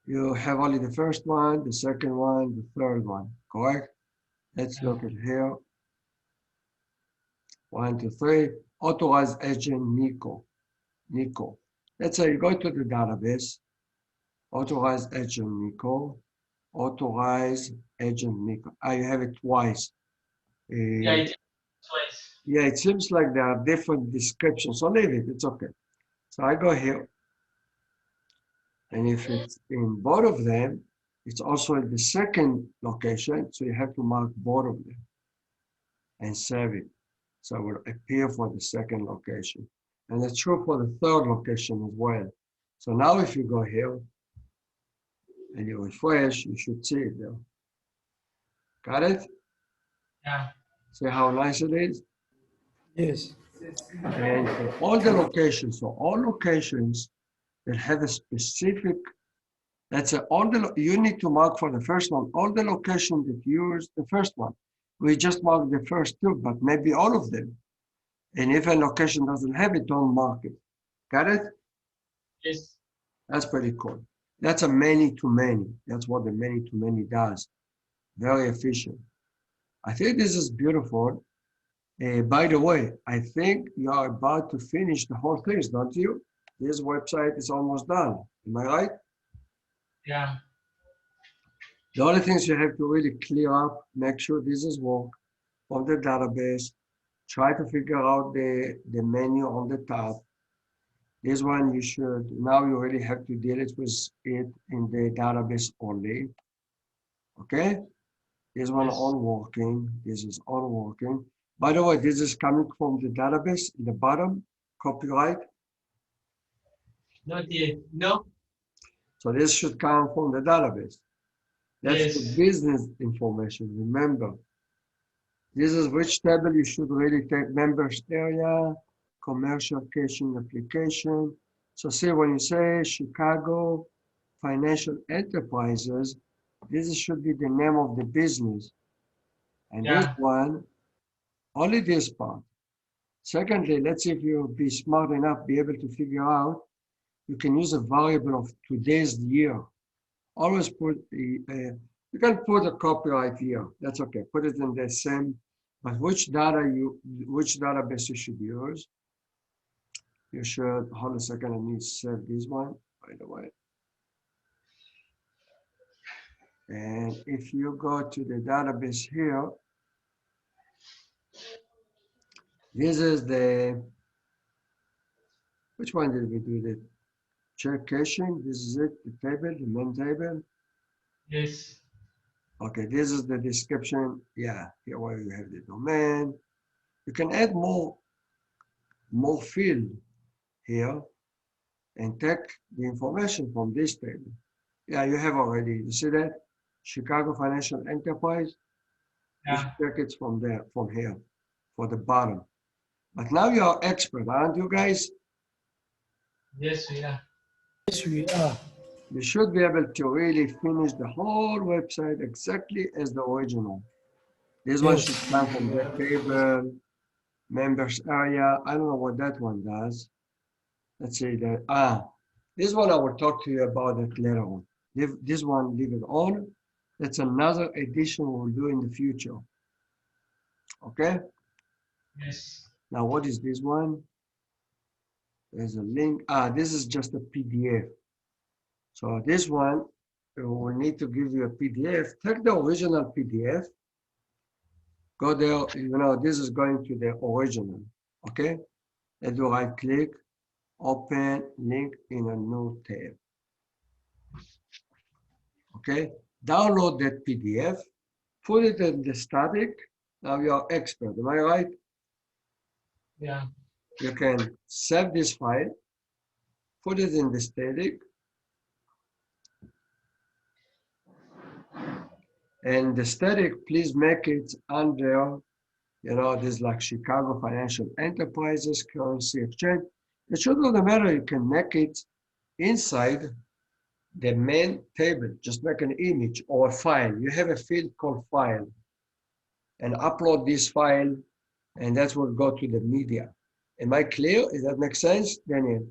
You have only the first one, the second one, the third one, correct? Let's look at here. 1, 2, 3. Authorized agent Nico. Nico. Let's say you go to the database. Authorized agent Nico. Authorized agent Nico. You have it twice. Yeah, it is twice. Yeah, it seems like there are different descriptions. So leave it. It's okay. So I go here. And if it's in both of them, it's also in the second location. So you have to mark both of them and save it. So it will appear for the second location. And that's true for the third location as well. So now if you go here and you refresh, you should see it there. Got it? Yeah. See how nice it is? Yes. And for all the locations, so all locations that have a specific, let's say you need to mark for the first one, all the locations that use the first one. We just mark the first two, but maybe all of them. And if a location doesn't have it, don't mark it. Got it? Yes. That's pretty cool. That's a many-to-many. That's what the many-to-many does. Very efficient. I think this is beautiful. By the way, I think you are about to finish the whole thing, don't you? This website is almost done. Am I right? Yeah. The only things you have to really clear up, make sure this is work on the database. Try to figure out the menu on the top. This one you should, now you really have to deal with it in the database only. Okay? This one Yes. all working. This is all working. By the way, this is coming from the database in the bottom, copyright. Not yet. No. So this should come from the database. That's Yes. the business information, remember. This is which table you should really take: members area, commercial caching application. So see, when you say Chicago Financial Enterprises, this should be the name of the business. And this Yeah. one, only this part. Secondly, let's see if you'll be smart enough, be able to figure out, you can use a variable of today's year. Always put you can put a copyright year. That's okay. Put it in the same, but which database you should use? You should, hold a second, I need to save this one, by the way. And if you go to the database here, this is which one did we do? The check caching, this is it, the table, the main table. Yes. Okay, this is the description. Yeah, here where you have the domain. You can add more field here and take the information from this table. Yeah, you have already. You see that? Chicago Financial Enterprise. You Yeah. should take it from there, from here, for the bottom. But now you are expert, aren't you guys? Yes, we are. Yes, we are. you should be able to really finish the whole website exactly as the original. This one should come from the table, members area. I don't know what that one does. Let's see that. This one I will talk to you about it later on. This one, leave it on. That's another addition we'll do in the future. Okay? Yes. Now, what is this one? There's a link. This is just a PDF. So this one, we need to give you a PDF. Take the original PDF. Go there, this is going to the original, okay? And do right click, open link in a new tab. Okay, download that PDF, put it in the static. Now you're expert, am I right? Yeah. You can save this file, put it in the static, and the static, please make it under, this like Chicago Financial Enterprises, Currency Exchange. It shouldn't matter, you can make it inside the main table. Just make an image or a file. You have a field called file, and upload this file, and that will go to the media. Am I clear? Does that make sense, Daniel?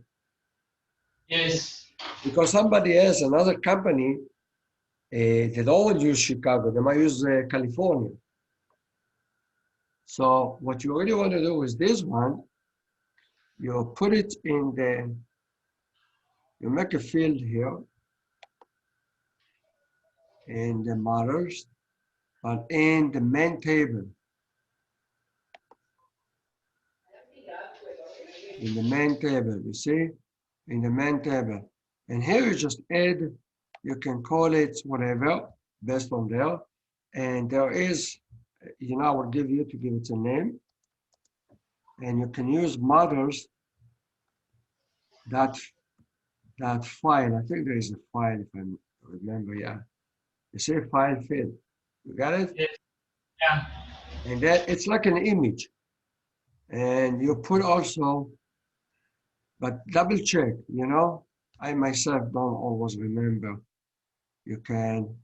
Yes. Because somebody else, another company, they don't use Chicago, they might use California. So what you really want to do is this one, you put it in you make a field here in the models, but in the main table. In the main table, you see? In the main table. And here you just add, you can call it whatever, based on there. And there is, I will give you to give it a name. And you can use models that file. I think there is a file, if I remember, yeah. You say file field. You got it? Yes. Yeah. And that it's like an image. And you put also, but double check, I myself don't always remember. You can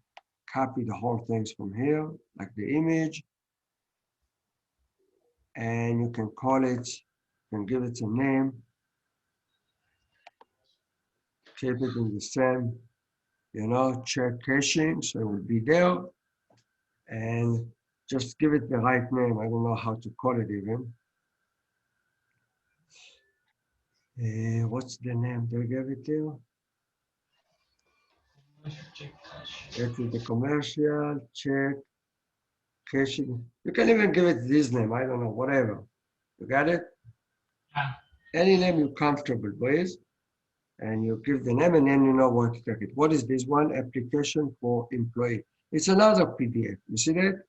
copy the whole things from here, like the image, and you can call it, you can give it a name, keep it in the same, check caching, so it will be there, and just give it the right name. I don't know how to call it even. What's the name they gave it there? That is the commercial, check, caching. You can even give it this name, I don't know, whatever. You got it? Yeah. Any name you're comfortable with, and you give the name, and then you know what to take it. What is this one? Application for employee. It's another PDF. You see that?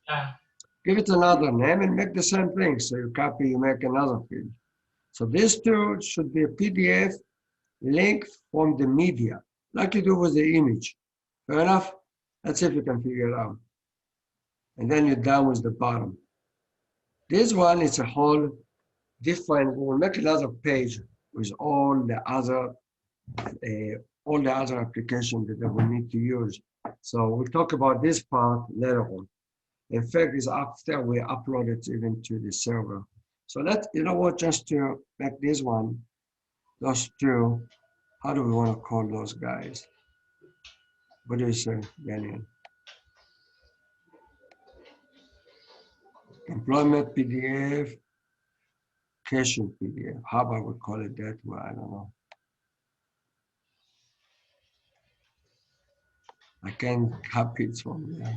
Yeah. Give it another name and make the same thing. So you copy, you make another field. So this two should be a PDF link from the media, like you do with the image. Fair enough? Let's see if you can figure it out. And then you're done with the bottom. This one is a whole different, we'll make another page with all the other applications that we need to use. So we'll talk about this part later on. In fact, it's after we upload it even to the server. So just to make this one, those two, how do we want to call those guys? What do you say, Daniel? Employment PDF, caching PDF. How about we call it that way? I don't know. I can't copy it from there.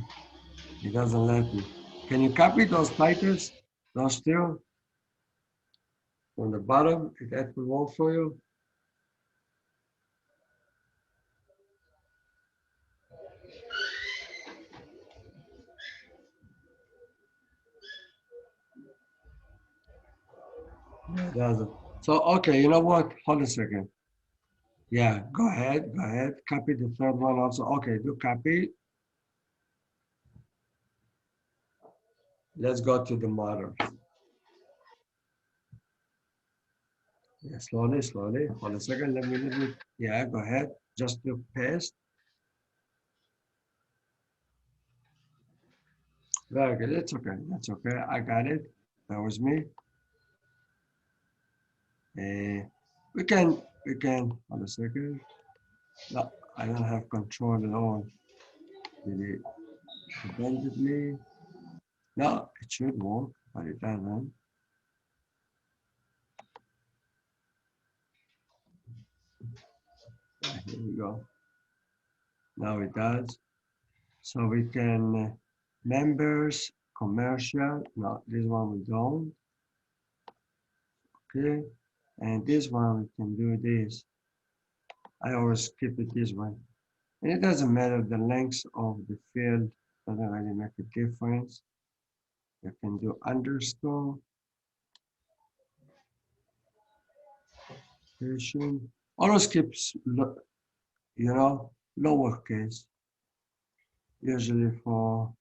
It doesn't let me. Can you copy those titles? Those two? From the bottom, if that will work for you? Yeah, it doesn't. So, okay, you know what? Hold a second. Yeah, go ahead, Copy the third one also. Okay, do copy. Let's go to the model. Yeah, slowly. Hold a second, let me, yeah, go ahead. just do paste. Very good. It's okay. That's okay. I got it. That was me. We can, hold a second. No, I don't have control at all. Did it abandon me? No, it should work, but it doesn't. Here we go. Now it does. So we can, members, commercial. No, this one we don't. Okay. And this one we can do this. I always keep it this way. And it doesn't matter the length of the field, doesn't really make a difference. You can do underscore. Always keeps, you know, lowercase. Usually for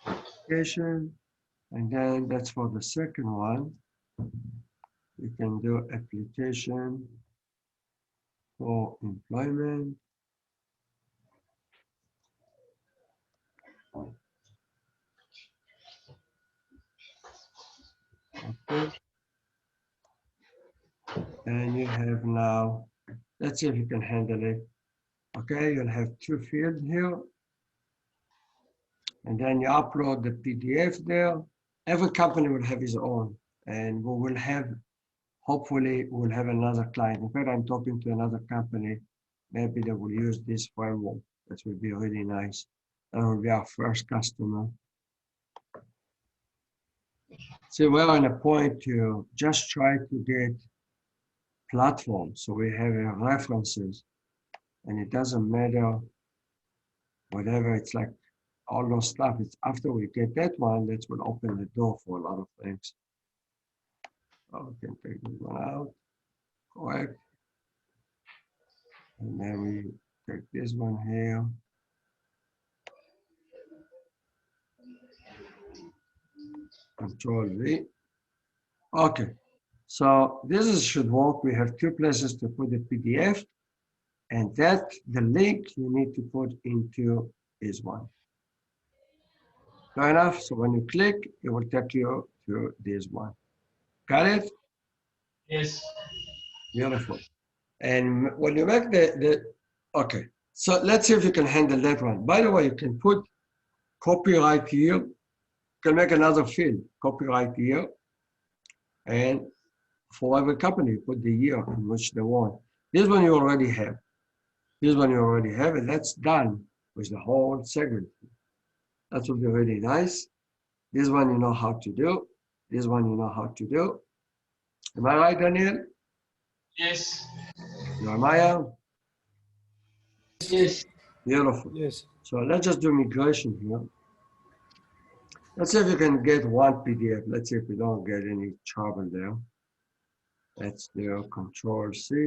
application, and then that's for the second one. You can do application for employment. Okay. And you have now, let's see if you can handle it. Okay, you'll have two fields here. And then you upload the PDF there. Every company will have his own. And we will have, hopefully, we'll have another client. In fact, I'm talking to another company. Maybe they will use this framework. That would be really nice. That will be our first customer. So we're on a point to just try to get platforms. So we have references, and it doesn't matter whatever. It's like all those stuff. It's after we get that one, that will open the door for a lot of things. Oh, we can take this one out. Correct. And then we take this one here. Control V. Okay, so should work. We have two places to put the PDF, and that the link you need to put into is one. Fair enough. So when you click, it will take you to this one. Got it? Yes. Beautiful. And when you make okay, so let's see if you can handle that one. By the way, you can put copyright here. You can make another field, copyright here. And for every company, put the year in which they want. This one you already have. This one you already have, and that's done with the whole segment. That will be really nice. This one you know how to do. This one you know how to do. Am I right, Daniel? Yes. Jeremiah? Yes. Beautiful. Yes. So let's just do migration here. Let's see if you can get one PDF. Let's see if we don't get any trouble there. Let's do Control C.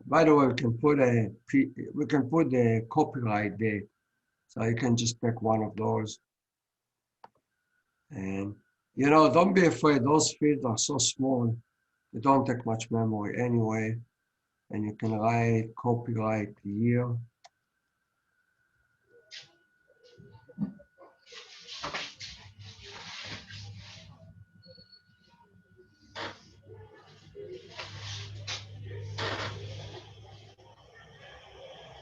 By the way, we can put the copyright date. So you can just pick one of those. And you know, don't be afraid. Those fields are so small. They don't take much memory anyway. And you can write copyright year.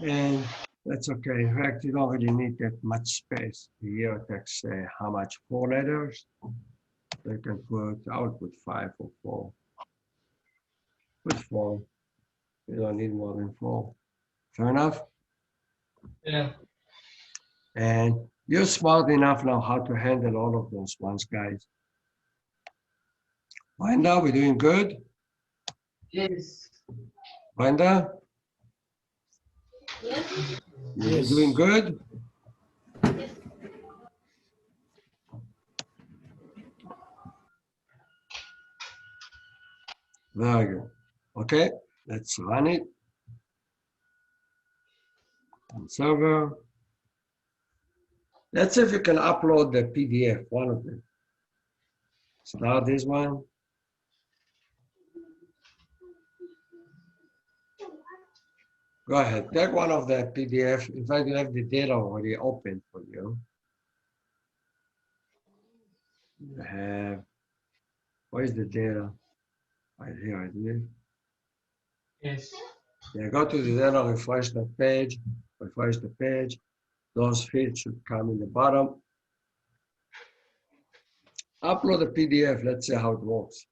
And that's okay. In fact, you don't really need that much space. The year takes how much? 4 letters. So you can put, I would put 5 or 4. Put 4. You don't need more than 4. Fair enough? Yeah. And you're smart enough now how to handle all of those ones, guys. Brenda, we're doing good? Yes. Brenda, Yes. you're Yes. doing good? Yes. Very good. Okay, let's run it. On server. Let's see if you can upload the PDF, one of them. Start this one. Go ahead, take one of the PDF. In fact, you have the data already open for you. You have, where's the data? Right here, isn't it? Yes. Yeah, go to the data, refresh the page, refresh the page. Those fields should come in the bottom. Upload a PDF, let's see how it works.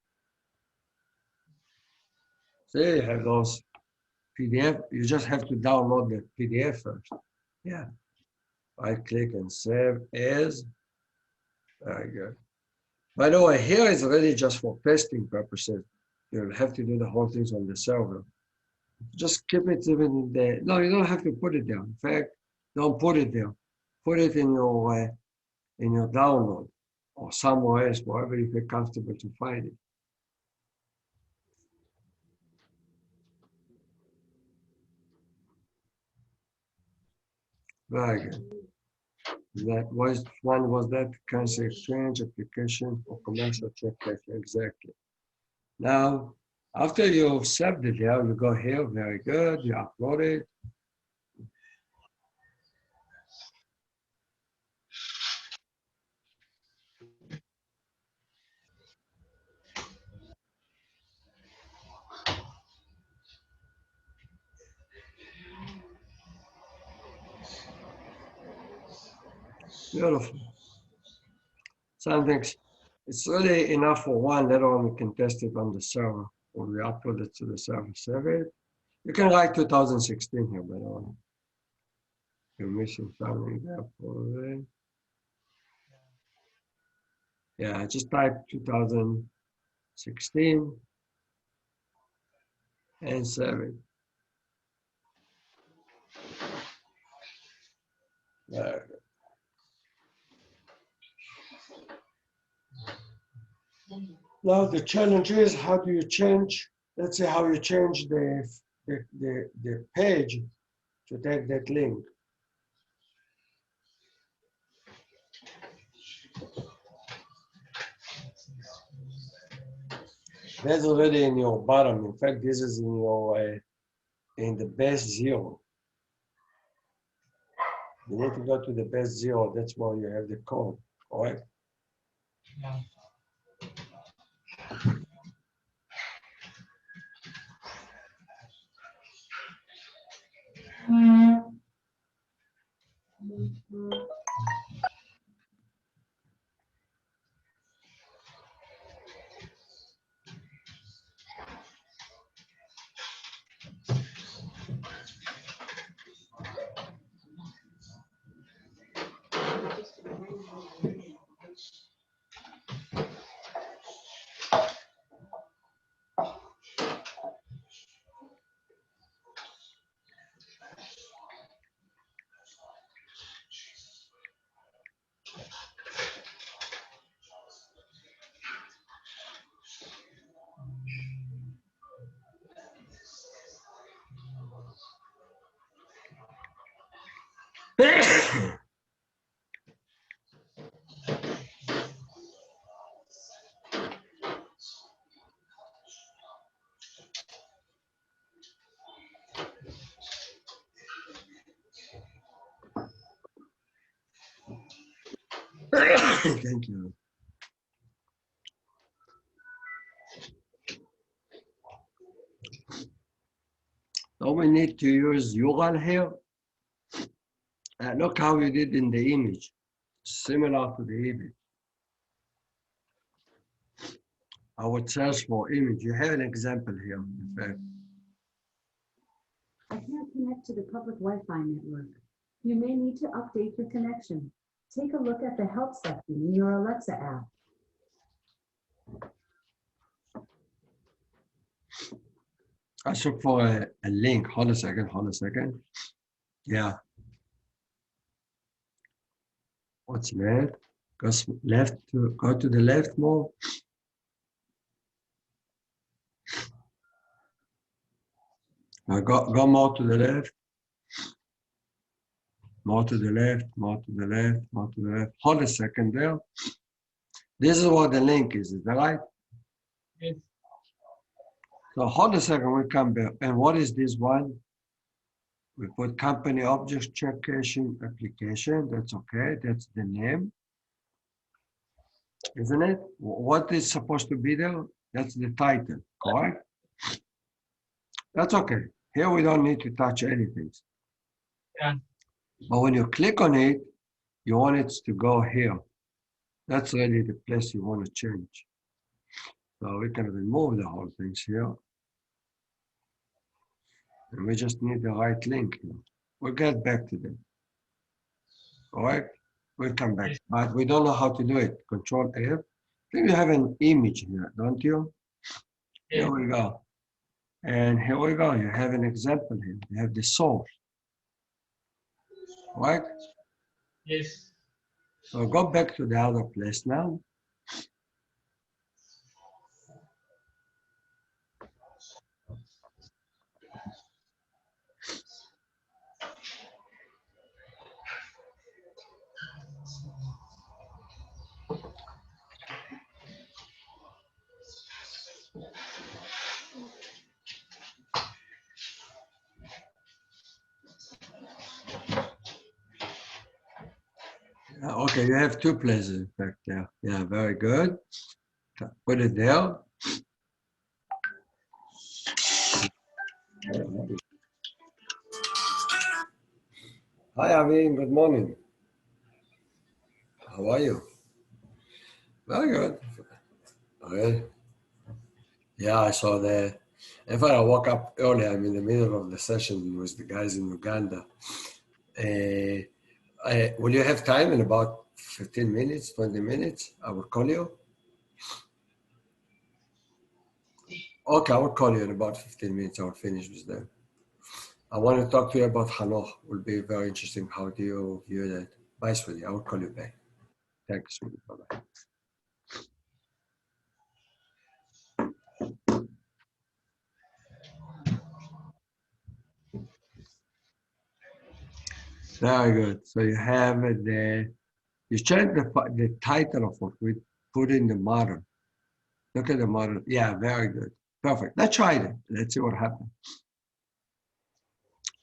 See, you have those PDF, you just have to download the PDF first. Yeah. Right click and save as. Very good. By the way, here is already just for testing purposes. You'll have to do the whole thing on the server. Just keep it even in the, no, you don't have to put it there. In fact, don't put it there. Put it in your download or somewhere else, wherever you feel comfortable to find it. Very good. That was one was that currency exchange application for commercial transaction. Exactly. Now, after you've saved it there, you go here, very good, you upload it. Beautiful. Some things, it's really enough for one, later on we can test it on the server. When we upload it to the server, save it. You can write 2016 here, by the way. You're missing something there probably. Yeah, just type 2016 and save it. Very good. Now the challenge is, how do you change? Let's see how you change the page to take that link. That's already in your bottom. In fact, this is in your in the base 0. You need to go to the base 0. That's where you have the code, correct? Yeah. Thank you. So we need to use URL here. Look how you did in the image, similar to the image. I would search for image. You have an example here, in fact. I can't connect to the public Wi-Fi network. You may need to update your connection. Take a look at the help section in your Alexa app. I look for a link. Hold a second. Yeah. What's left? Go to the left more. Go more to the left. More to the left, more to the left, more to the left. Hold a second there. This is what the link is that right? Yes. So hold a second, we come back. And what is this one? We put company objects, check caching application. That's okay. That's the name, isn't it? What is supposed to be there? That's the title, correct? That's okay. Here we don't need to touch anything. Yeah. But when you click on it, you want it to go here. That's really the place you want to change. So we can remove the whole things here. And we just need the right link here. We'll get back to them. All right, we'll come back. But we don't know how to do it. Control F. I think you have an image here, don't you? Yeah. Here we go. And here we go. You have an example here. You have the source. Right? Yes. So go back to the other place now. Okay, you have two places in fact there. Yeah, very good. Put it there. Hi, Avi. Good morning. How are you? Very good. Okay. Yeah, I saw that. In fact, I woke up early. I'm in the middle of the session with the guys in Uganda. Will you have time in about 15 minutes, 20 minutes? I will call you. Okay, I will call you in about 15 minutes. I will finish with them. I want to talk to you about Hanoch. Will be very interesting. How do you view that? Bye, sweetie. I will call you back. Thanks, sweetie. Bye-bye. Very good. So you have you change the title of what we put in the model. Look at the model. Yeah, very good. Perfect. Let's try it. Let's see what happens.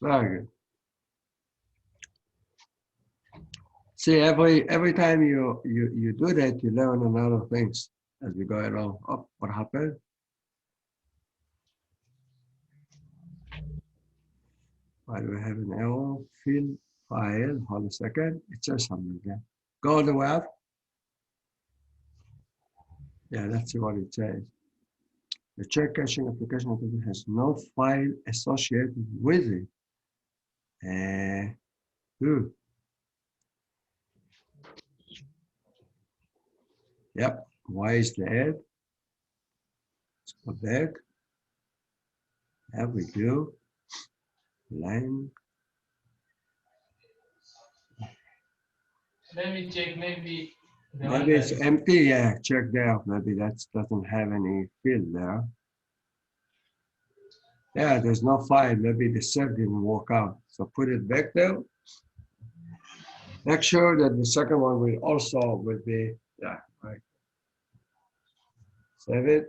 Very good. See, every time you do that, you learn another things as we go along. Oh, what happened? Why do we have an error? Fill file. Hold a second. It says something there. Go all the way up. Yeah, let's see what it says. The check caching application has no file associated with it. Yep. Why is that? Let's go back. There we go. Line. Let me check. Maybe. Maybe it's empty. Yeah, check there. Maybe that doesn't have any field there. Yeah, there's no file. Maybe the set didn't work out. So put it back there. Make sure that the second one will be, yeah, right. Save it.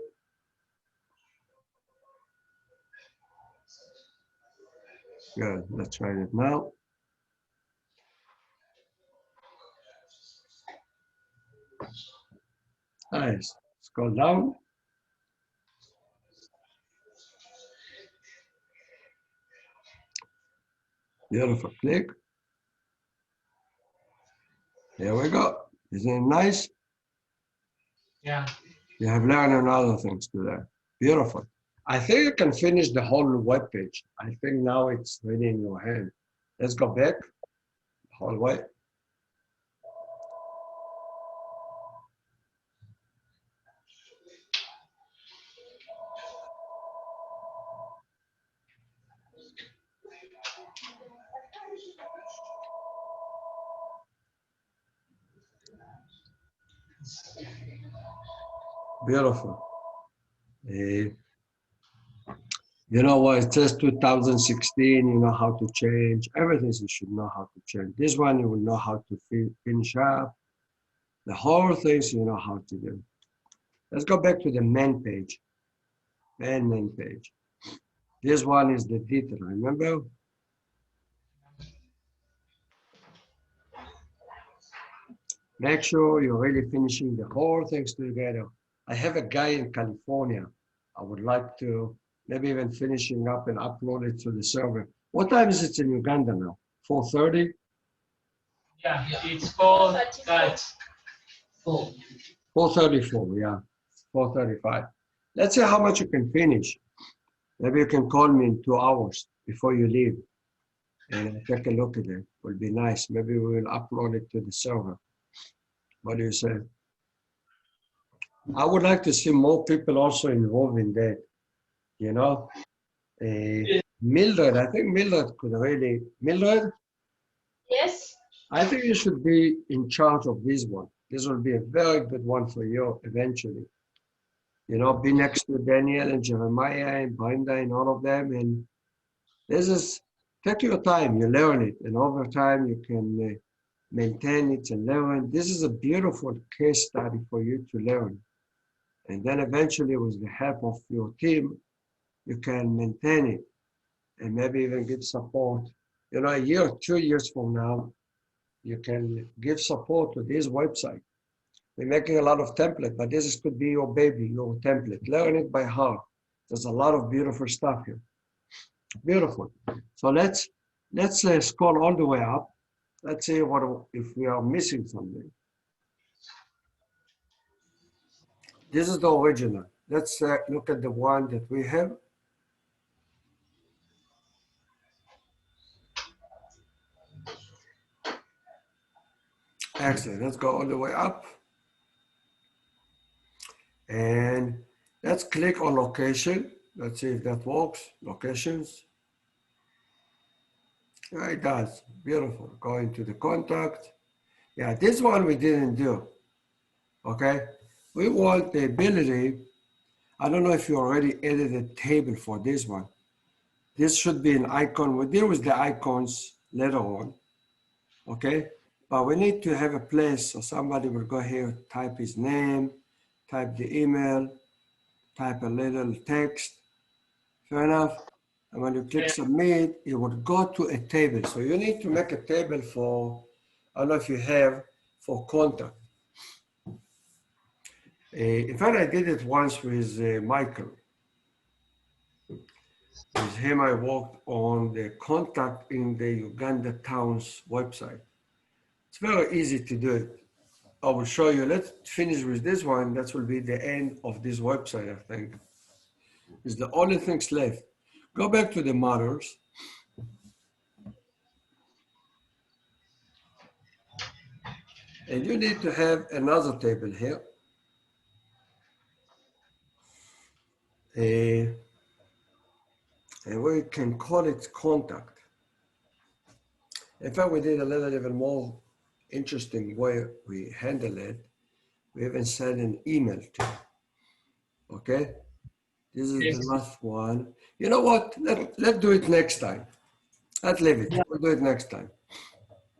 Good. Let's try it now. Nice. Scroll down. Beautiful. Click. There we go. Isn't it nice? Yeah. You have learned another things today. Beautiful. I think you can finish the whole web page. I think now it's really in your hand. Let's go back. Whole way. Beautiful. You know what? It says 2016. You know how to change everything. You should know how to change. This one you will know how to finish up. The whole things you know how to do. Let's go back to the main page. Main page. This one is the detail. Remember? Make sure you're really finishing the whole things together. I have a guy in California. I would like to maybe even finishing up and upload it to the server. What time is it in Uganda now? 4:30? Yeah, it's called that. 4:34, yeah. 4:35. Let's see how much you can finish. Maybe you can call me in 2 hours before you leave and take a look at it. Will be nice. Maybe we will upload it to the server. What do you say? I would like to see more people also involved in that. You know, Mildred, I think Mildred could really, Mildred, Yes. I think you should be in charge of this one. This will be a very good one for you eventually. You know, be next to Daniel and Jeremiah and Brenda and all of them. And this is, take your time, you learn it. And over time you can maintain it and learn. This is a beautiful case study for you to learn. And then eventually with the help of your team, you can maintain it and maybe even give support. You know, a year, 2 years from now, you can give support to this website. We're making a lot of templates, but this could be your baby, your template. Learn it by heart. There's a lot of beautiful stuff here. Beautiful. So let's scroll all the way up. Let's see what if we are missing something. This is the original. Let's look at the one that we have. Excellent. Let's go all the way up. And let's click on location. Let's see if that works. Locations. Yeah, it does. Beautiful. Go into the contact. Yeah, this one we didn't do. Okay. We want the ability. I don't know if you already edited a table for this one. This should be an icon. We'll deal with the icons later on. Okay. But we need to have a place so somebody will go here, type his name, type the email, type a little text. Fair enough. And when you click submit, it would go to a table. So you need to make a table for, I don't know if you have, for contact. In fact, I did it once with Michael. With him, I worked on the contact in the Uganda Towns website. It's very easy to do it. I will show you. Let's finish with this one. That will be the end of this website, I think. It's the only things left. Go back to the models. And you need to have another table here. And we can call it contact. In fact, we did a little even more interesting way we handle it. We even send an email to you. Okay? This is the last one. You know what? Let's do it next time. Let's leave it. We'll do it next time.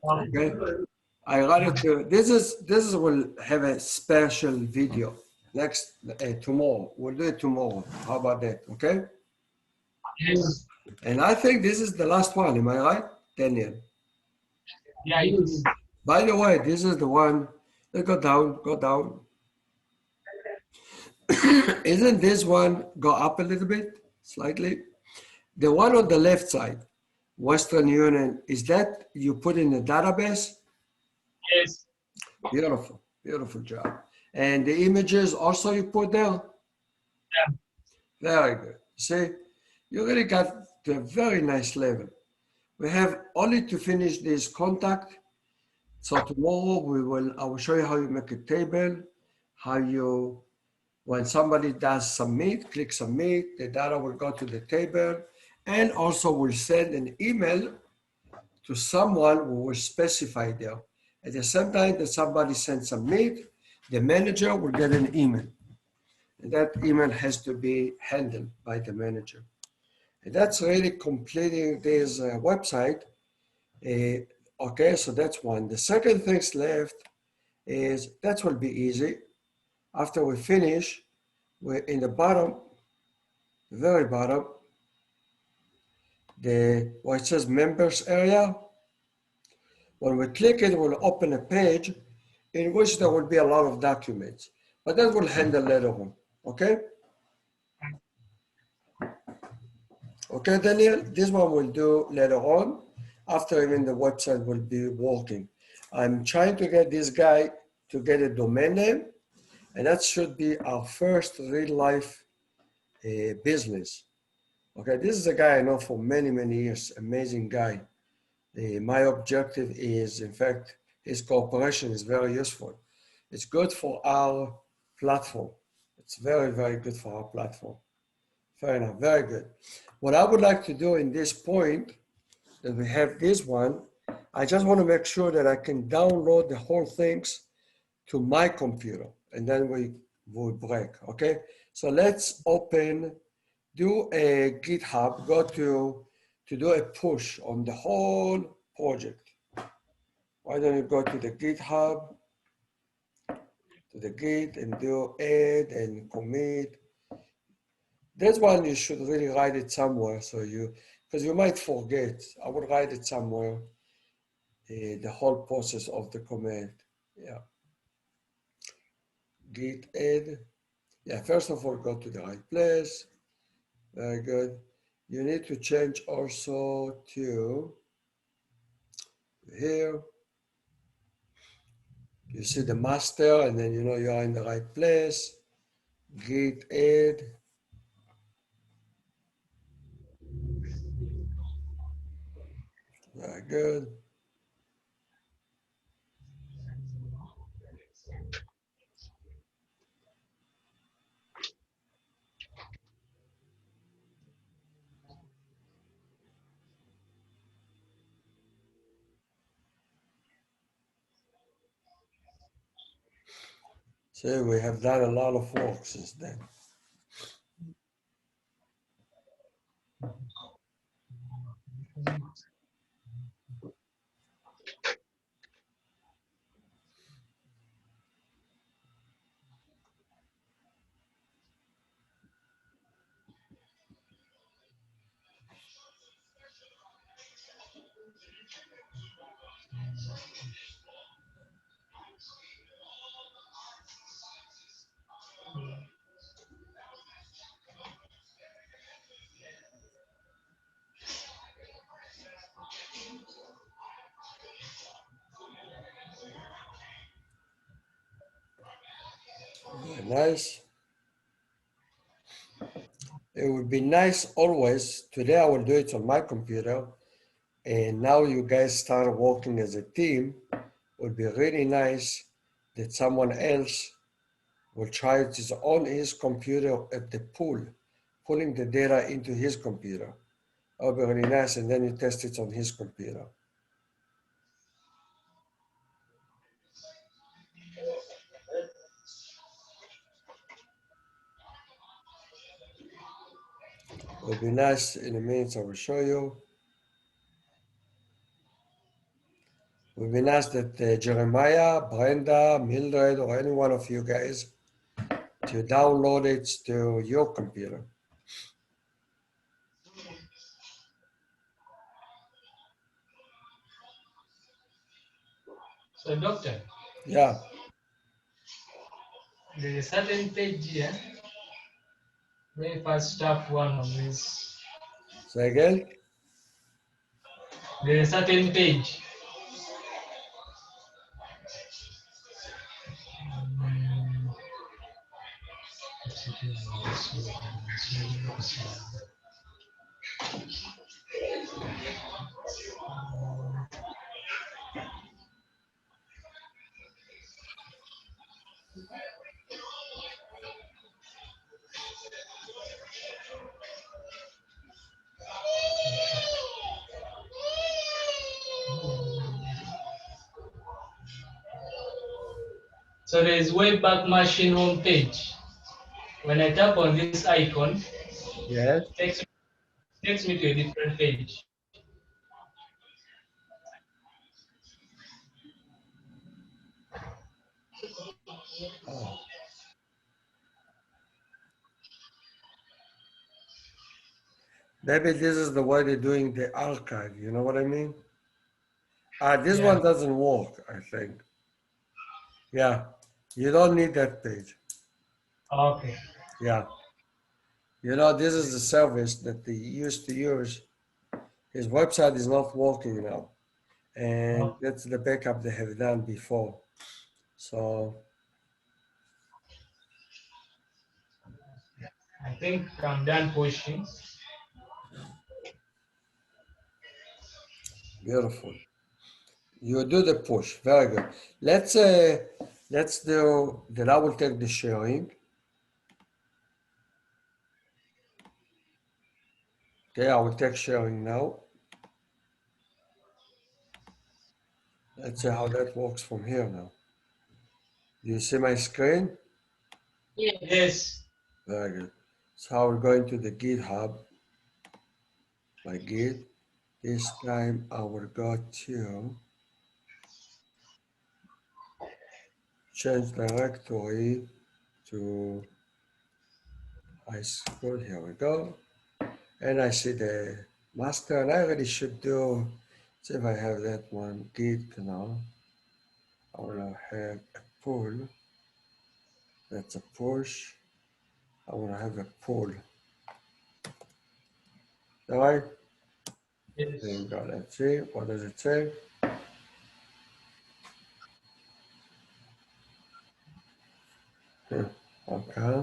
Okay? I wanted to, this is will have a special video next tomorrow. We'll do it tomorrow. How about that? Okay? Yes. And I think this is the last one. Am I right, Daniel? Yeah, it is. By the way, this is the one. Let's go down, go down. Isn't this one go up a little bit, slightly? The one on the left side, Western Union, is that you put in the database? Yes. Beautiful, beautiful job. And the images also you put there? Yeah. Very good. See, you really got to a very nice level. We have only to finish this contact. So tomorrow I will show you how you make a table, how you, when somebody does submit, click submit, the data will go to the table, and also we'll send an email to someone who will specify there. At the same time that somebody sends submit, the manager will get an email. And that email has to be handled by the manager. And that's really completing this website. Okay, so that's one. The second thing's left is that will be easy. After we finish, we're in the bottom, very bottom, where it says members area. When we click it, we'll open a page in which there will be a lot of documents, but that will handle later on, okay? Okay, Daniel, this one we'll do later on, after even the website will be working. I'm trying to get this guy to get a domain name, and that should be our first real life business. Okay, this is a guy I know for many, many years, amazing guy. My objective is, in fact, his cooperation is very useful. It's good for our platform. It's very, very good for our platform. Fair enough, very good. What I would like to do in this point, that we have this one, I just want to make sure that I can download the whole things to my computer, and then we will break, okay? So let's open, do a GitHub, go to do a push on the whole project. Why don't you go to the GitHub, to the Git, and do add and commit. This one you should really write it somewhere, so because you might forget. I would write it somewhere, the whole process of the command. Yeah. Git add. Yeah, first of all, go to the right place. Very good. You need to change also to here. You see the master, and then you know you're in the right place. Git add. Very good. So we have done a lot of work since then. Very nice. It would be nice always, today I will do it on my computer, and now you guys start working as a team. It would be really nice that someone else will try it on his computer at the pool, pulling the data into his computer. That would be really nice, and then you test it on his computer. It would be nice in a minute, I will show you. It would be nice that Jeremiah, Brenda, Mildred, or any one of you guys to download it to your computer. So, doctor, Yeah. there is a certain page here. Very first step one on this. Say again? There is a certain page. So there is Wayback Machine homepage. When I tap on this icon, Yes. it takes me Takes me to a different page. Oh. Maybe this is the way they're doing the archive, you know what I mean? This Yeah. one doesn't work, I think. Yeah, you don't need that page. Okay. Yeah. You know, this is the service that they used to use. His website is not working now. And Oh, that's the backup they have done before. So, I think I'm done pushing. beautiful. You do the push, very good. Let's do, then I will take the sharing. Okay, I will take sharing now. Let's see how that works from here now. Do you see my screen? Yes. Very good. So we're going to the GitHub, my Git. This time I will go to change directory to high school. Here we go. And I see the master, and I really should do, see if I have that one, Git now. I want to have a pull. That's a push. I want to have a pull. All right. Yes. There you go. Let's see. What does it say? Okay.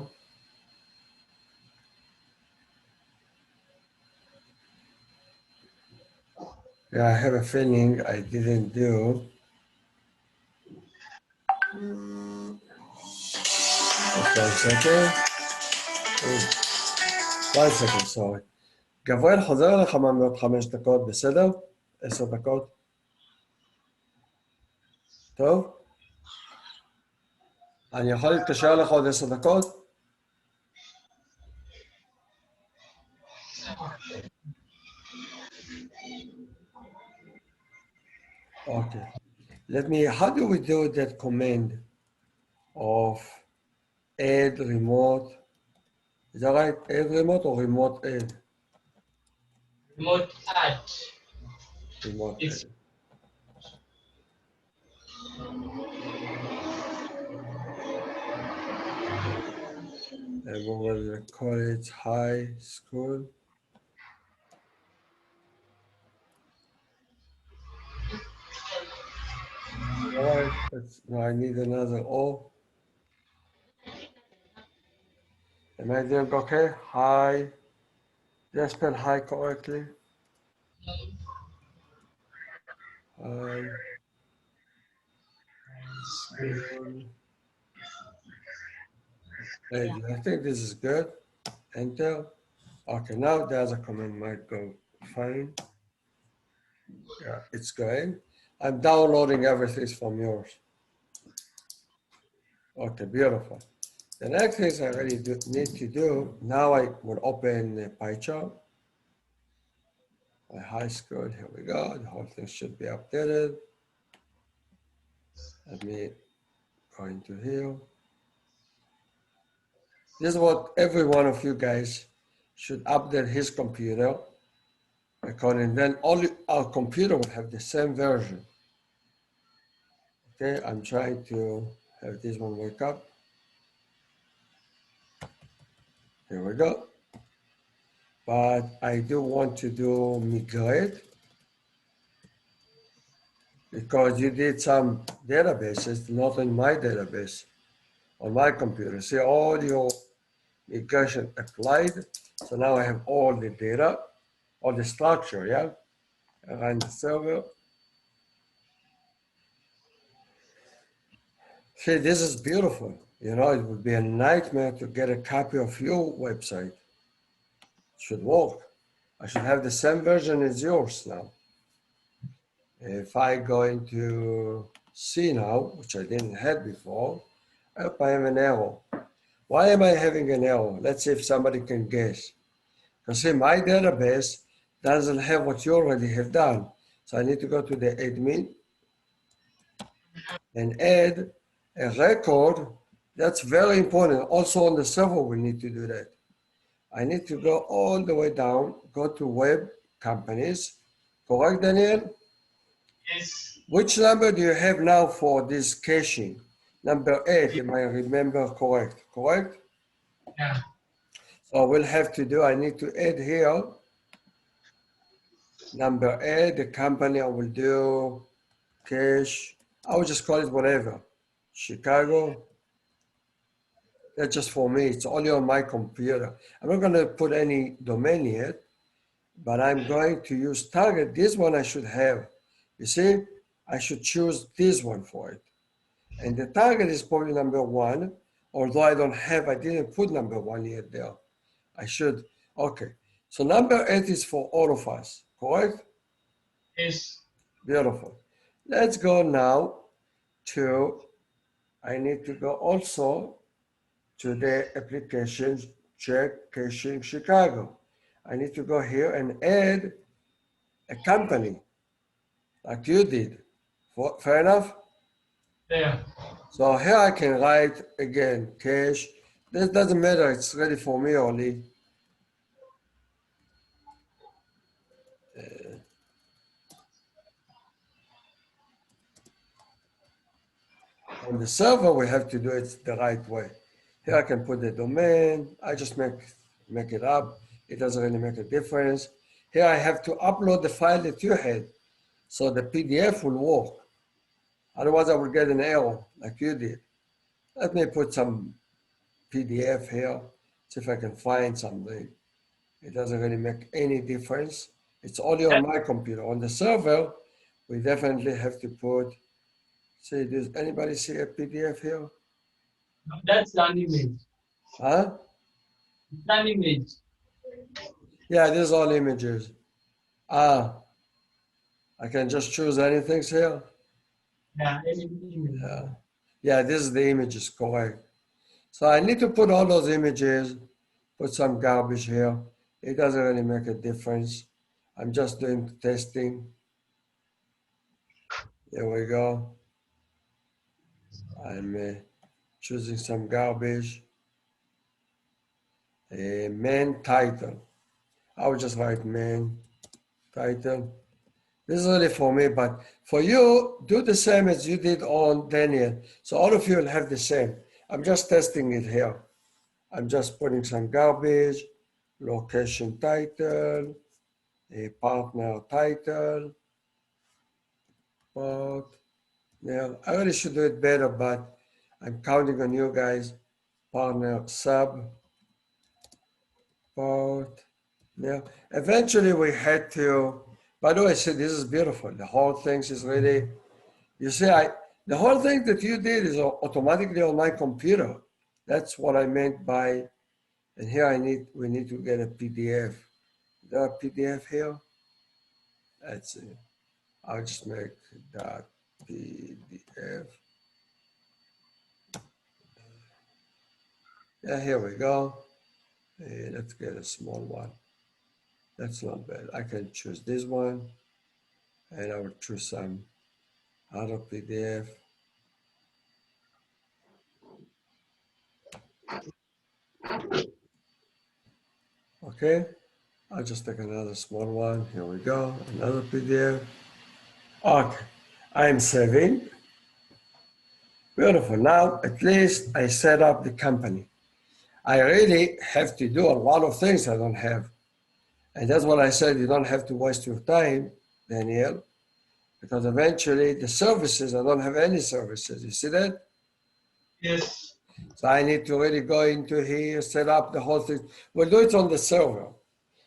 Yeah, I have a feeling I didn't do. Just 1 second. Oh, 1 second, sorry. גבריאל חוזר אליך מה מעוד 5 דקות, בסדר? 10 דקות. טוב? אני יכול להתקשר אליך עוד 10 דקות? Okay. How do we do that command of add remote? Is that right? Add remote or remote add? Remote add. Remote It's add. And what was the college, high school? All right, now I need another O. Am I doing okay? High. Did I spell high correctly? High school. Hey, I think this is good. Enter. Okay, now the other command might go fine. Yeah, it's going. I'm downloading everything from yours. Okay, beautiful. The next thing I really need to do, now I will open the PyCharm. My high school, here we go. The whole thing should be updated. Let me go into here. This is what every one of you guys should update his computer. And then only our computer will have the same version. Okay, I'm trying to have this one wake up. Here we go. But I do want to do migrate because you did some databases, not in my database, on my computer. See all your migration applied. So now I have all the data, all the structure, yeah? Around the server. See, this is beautiful. You know, it would be a nightmare to get a copy of your website. It should work. I should have the same version as yours now. If I go into C now, which I didn't have before, I hope I have an error. Why am I having an error? Let's see if somebody can guess. Because see, my database doesn't have what you already have done. So I need to go to the admin and add a record. That's very important. Also on the server, we need to do that. I need to go all the way down, go to web companies. Correct, Daniel? Yes. Which number do you have now for this caching? Number 8, if I remember correct. Yeah. So we'll have to do, I need to add here, number 8, the company I will do, cache, I will just call it whatever. Chicago. That's just for me, it's only on my computer. I'm not gonna put any domain yet, but I'm going to use target. This one I should have. You see, I should choose this one for it. And the target is probably number 1, although I didn't put number 1 yet there. I should, okay. So number 8 is for all of us, correct? Yes. Beautiful. Let's go now to, I need to go also to the applications, check caching Chicago. I need to go here and add a company like you did. Fair enough? There. So here I can write again, cache. This doesn't matter, it's ready for me only. On the server, we have to do it the right way. Here I can put the domain. I just make it up. It doesn't really make a difference. Here I have to upload the file that you had, so the PDF will work. Otherwise, I will get an error like you did. Let me put some PDF here, see if I can find something. It doesn't really make any difference. It's only on my computer. On the server, we definitely have to put, see, does anybody see a PDF here? That's an image. Huh? It's an image. Yeah, these are all images. I can just choose anything here. Yeah, any image. Yeah, this is the images, correct. So I need to put all those images, put some garbage here. It doesn't really make a difference. I'm just doing testing. There we go. I'm choosing some garbage. Main title. I will just write main title. This is really for me, but for you, do the same as you did on Daniel. So all of you will have the same. I'm just testing it here. I'm just putting some garbage, location title, a partner title, but yeah, I really should do it better, but I'm counting on you guys. Partner sub, part, yeah. Eventually we had to, by the way, see, this is beautiful. The whole thing is really, you see, the whole thing that you did is automatically on my computer. That's what I meant by, and here we need to get a PDF. Is there a PDF here? Let's see. I'll just make that PDF. Yeah, here we go. Let's get a small one. That's not bad. I can choose this one, and I will choose some other PDF. Okay, I'll just take another small one. Here we go, another PDF. Okay, I'm saving. Beautiful. Now, at least I set up the company. I really have to do a lot of things I don't have. And that's what I said, you don't have to waste your time, Daniel, because eventually the services, I don't have any services. You see that? Yes. So I need to really go into here, set up the whole thing. We'll do it on the server.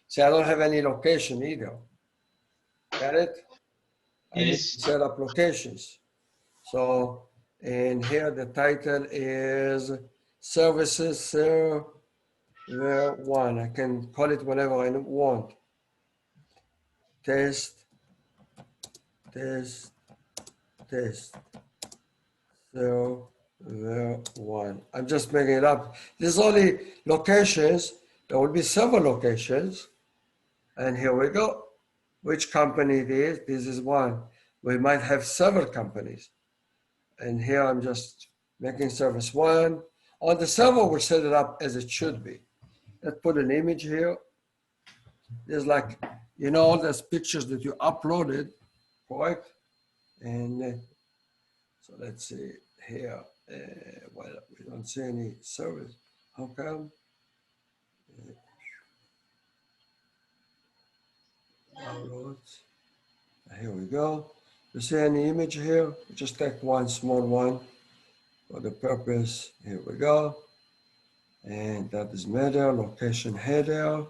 See, I don't have any location either. Got it? I need to Yes. set up locations. So, and here the title is Services Server 1. I can call it whatever I want. Test, test, test. Server 1. I'm just making it up. There's only locations. There will be several locations. And here we go. Which company it is? This is one. We might have several companies. And here I'm just making service one. On the server, we'll set it up as it should be. Let's put an image here. There's like, all those pictures that you uploaded, correct? And so let's see here. Well, we don't see any service. How come? Downloads. Here we go. You see any image here? Just take one small one for the purpose. Here we go. And that is header, location header.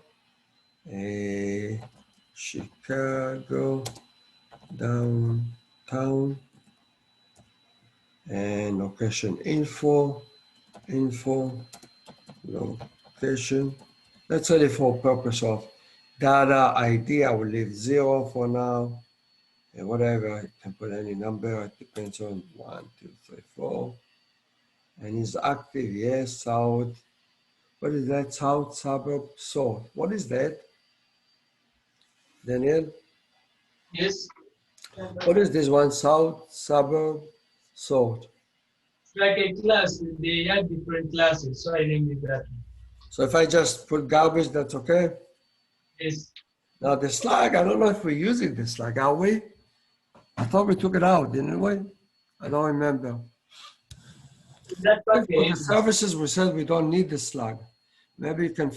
Chicago downtown. And location info, location. Let's say for purpose of data ID, I will leave 0 for now. And whatever, you can put any number, it depends on 1, 2, 3, 4. And is active, yes, south. What is that? South suburb sort. What is that? Daniel? Yes, What is this one? South suburb sort. it's like a class. They have different classes, so I named it that. So if I just put garbage, that's okay? Yes, Now the Slack, I don't know if we're using the Slack, are we? I thought we took it out, didn't we? I don't remember. that For package. the services, we said we don't need the Slack. Maybe you can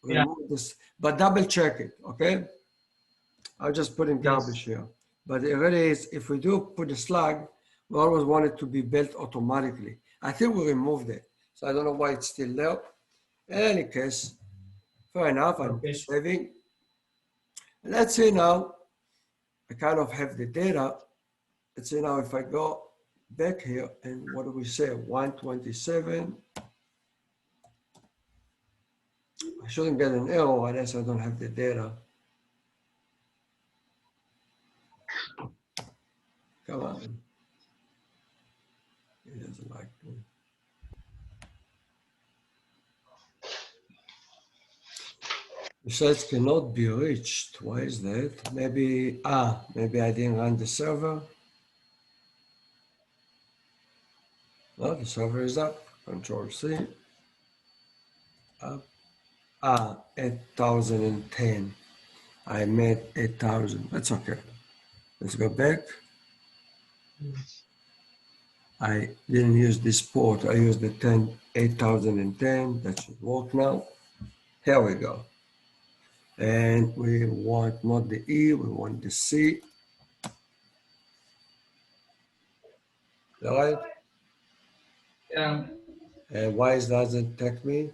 remove this, but double check it, okay? I'll just put in garbage here. But it really is, if we do put a Slack, we always want it to be built automatically. I think we removed it, so I don't know why it's still there. In any case, fair enough, I'm Okay. saving. Let's see now, I kind of have the data. Let's see now if I go back here and what do we say, 127. I shouldn't get an error unless I don't have the data. Come on. It doesn't like me. Results cannot be reached. Why is that? Maybe I didn't run the server. No, the server is up. Control C. Up. 8,010. I made 8,000. That's okay. Let's go back. I didn't use this port. I used the 8010. That should work now. Here we go. And we want not the E, we want the C. All right? Yeah. And why it doesn't take me?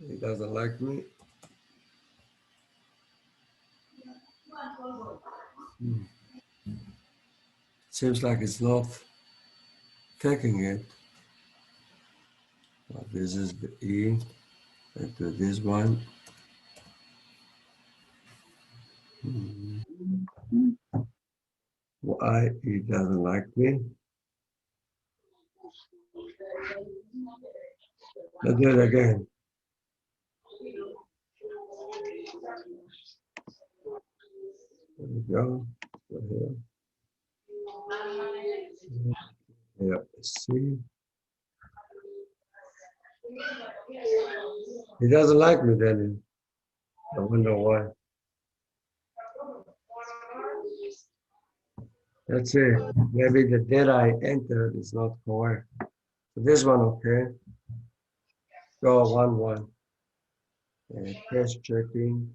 It doesn't like me. Seems like it's not taking it. But this is the E. Let's do this one. Why it doesn't like me? Let's do it again. There we go. Go here. Yeah, C. He doesn't like me, Daniel. I wonder why. That's it. Maybe the data I entered is not correct. So this one, okay. Go 1-1. And test checking.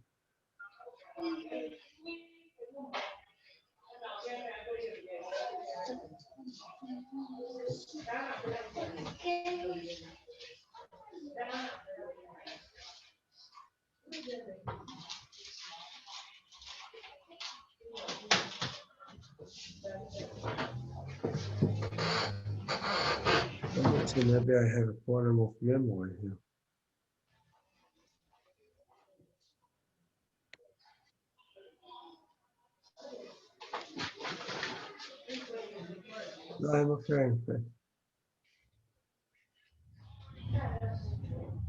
Let me see, maybe I have a problem of memory here. No, I'm okay.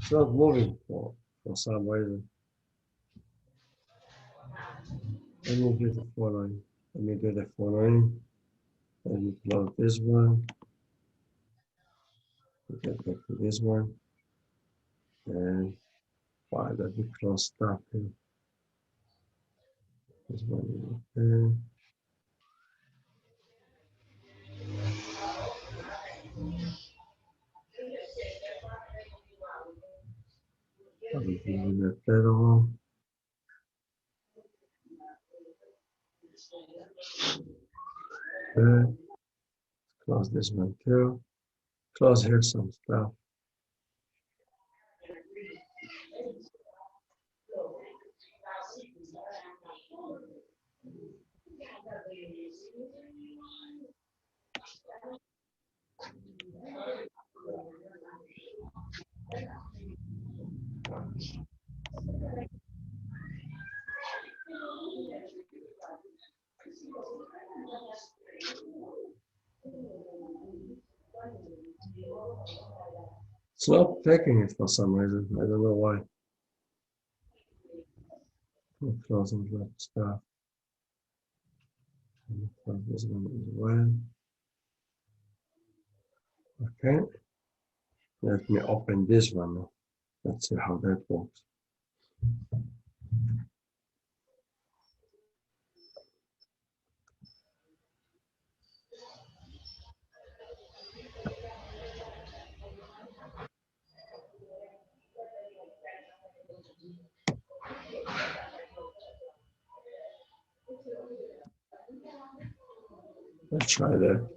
It's not moving for some reason. Let me do the following. Let me do the following. Let me close this one. Get back to this one. And why let me close stuff here. This one is okay. I'll be doing that better one. Okay. Close this one too. Close here some stuff. It's not taking it for some reason. I don't know why. I'm closing that stuff. And close this one as well. Okay. Let me open this one now. Let's see how that works. Let's try that.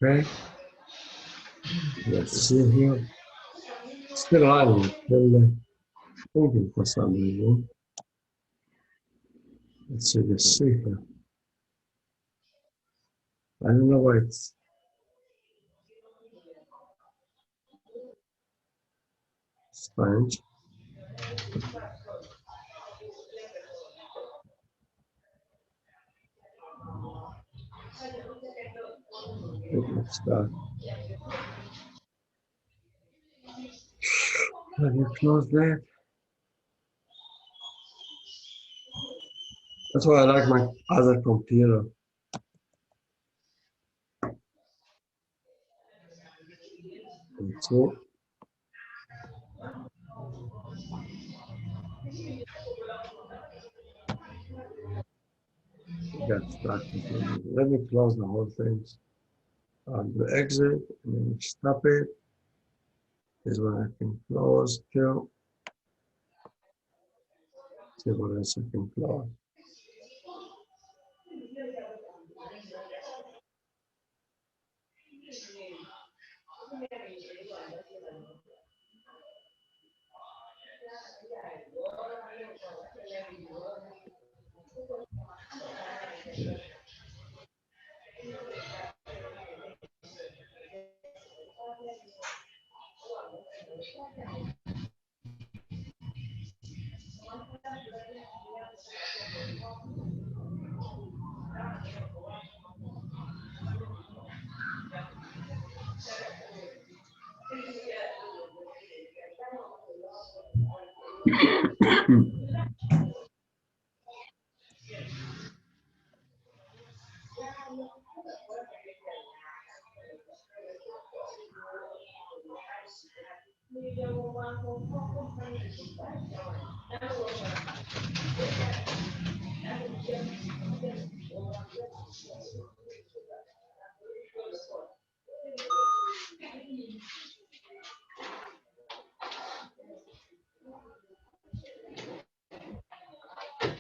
Okay. Let's see here. Still running. Still thinking for some reason. Let's see this see here. I don't know why it's strange. Let's start. Let me close that. That's why I like my other computer. Let's see. Got stuck. Let me close the whole thing. The exit, and then stop it. This one I can close too. See what else I can close.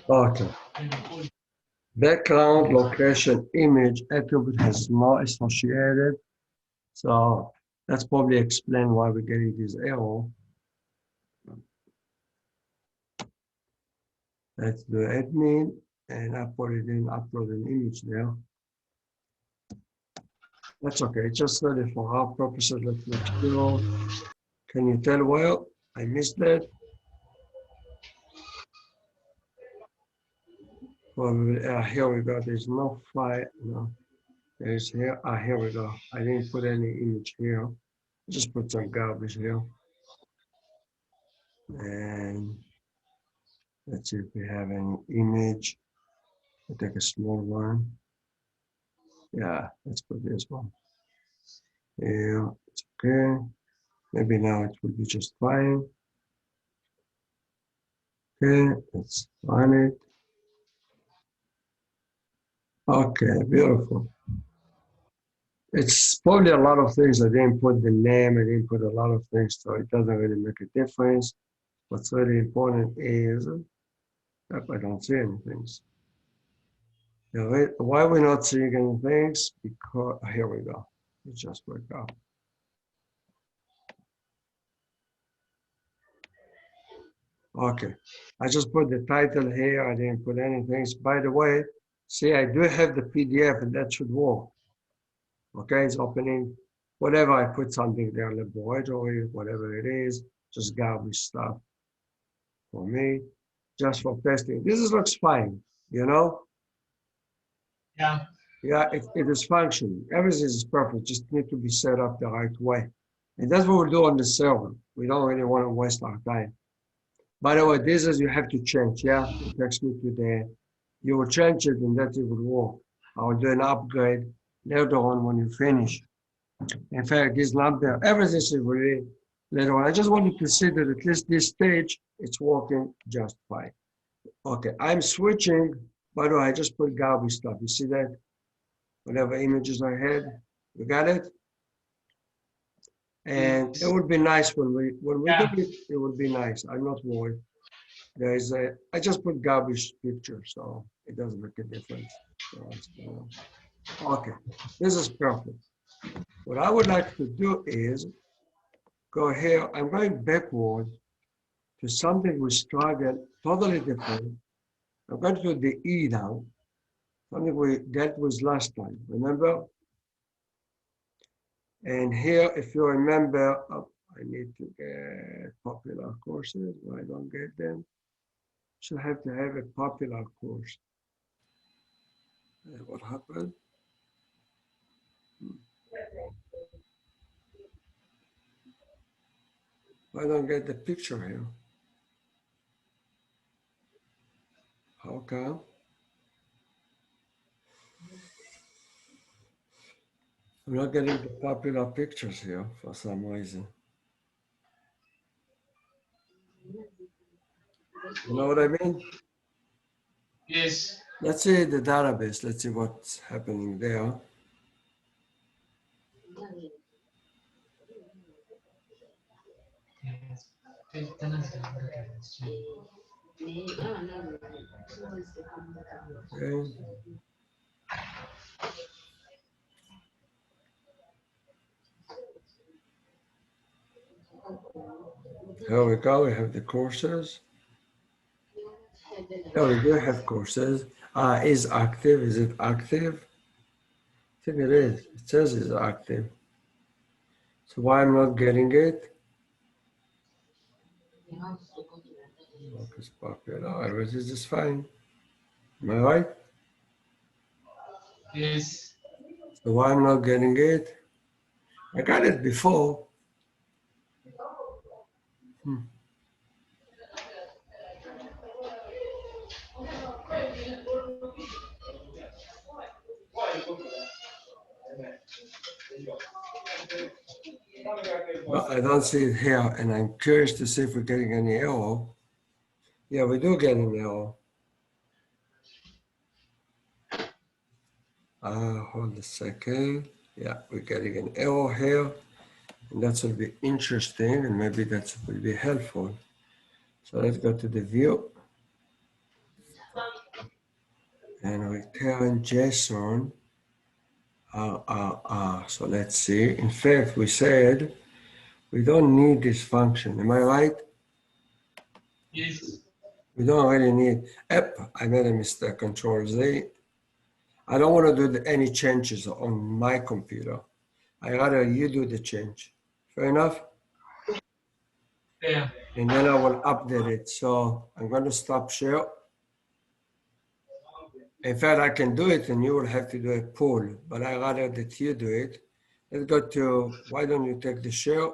Okay. Background location image attribute has no associated. So that's probably explain why we're getting this error. Let's do admin and I put it in, upload an image there. That's okay, just ready for our purposes. Let's make sure. Can you tell well? I missed that. Well, here we go. There's no file. No, there's here. Here we go. I didn't put any image here. Just put some garbage here. And Let's see if we have any image. I'll take a small one. Yeah, let's put this one. Yeah, it's okay. Maybe now it will be just fine. Okay, let's run it. Okay, beautiful. It's probably a lot of things. I didn't put the name, I didn't put a lot of things, so it doesn't really make a difference. What's really important is, yep, I don't see anything. Why we're not seeing anything? Because, here we go. It just worked out. Okay, I just put the title here. I didn't put anything. By the way, see, I do have the PDF and that should work. Okay, it's opening. Whatever, I put something there, laboratory, whatever it is, just garbage stuff for me, just for testing. Looks fine, you know? Yeah. Yeah, it is functioning. Everything is perfect, just need to be set up the right way. And that's what we'll do on the server. We don't really want to waste our time. By the way, this is you have to change, yeah? It takes me to the, you will change it and that it will work. I will do an upgrade later on when you finish. In fact, it's not there. Everything is really later on. I just wanted to see that at least this stage, it's working just fine. Okay, I'm switching. By the way, I just put garbage stuff. You see that? Whatever images I had, you got it? And it would be nice when we Yeah. do it, it would be nice. I'm not worried. I just put garbage picture, so it doesn't make a difference. So, okay, this is perfect. What I would like to do is go here. I'm going backward to something we started totally different. I'm going to do the E now, something we dealt with last time, remember? And here, if you remember, I need to get popular courses. I don't get them. Should have to have a popular course. What happened? I don't get the picture here. How come? I'm not getting the popular pictures here for some reason. You know what I mean? Yes. Let's see the database. Let's see what's happening there. Okay. Here we go. We have the courses. Yeah, we do have courses. Is active. Is it active? I think it is. It says it's active. So why I'm not getting it? Focus popular. Everything is fine. Am I right? Yes. So why I'm not getting it? I got it before. But I don't see it here, and I'm curious to see if we're getting any error. Yeah, we do get an error. Hold a second. Yeah, we're getting an error here. And that will be interesting, and maybe that will be helpful. So let's go to the view. And return JSON. So let's see. In fact, we said we don't need this function. Am I right? Yes. We don't really need. I made a mistake. Control Z. I don't want to do any changes on my computer. I rather you do the change. Fair enough? Yeah. And then I will update it. So I'm going to stop share. In fact, I can do it and you will have to do a poll, but I rather that you do it. Let's go to, why don't you take the share?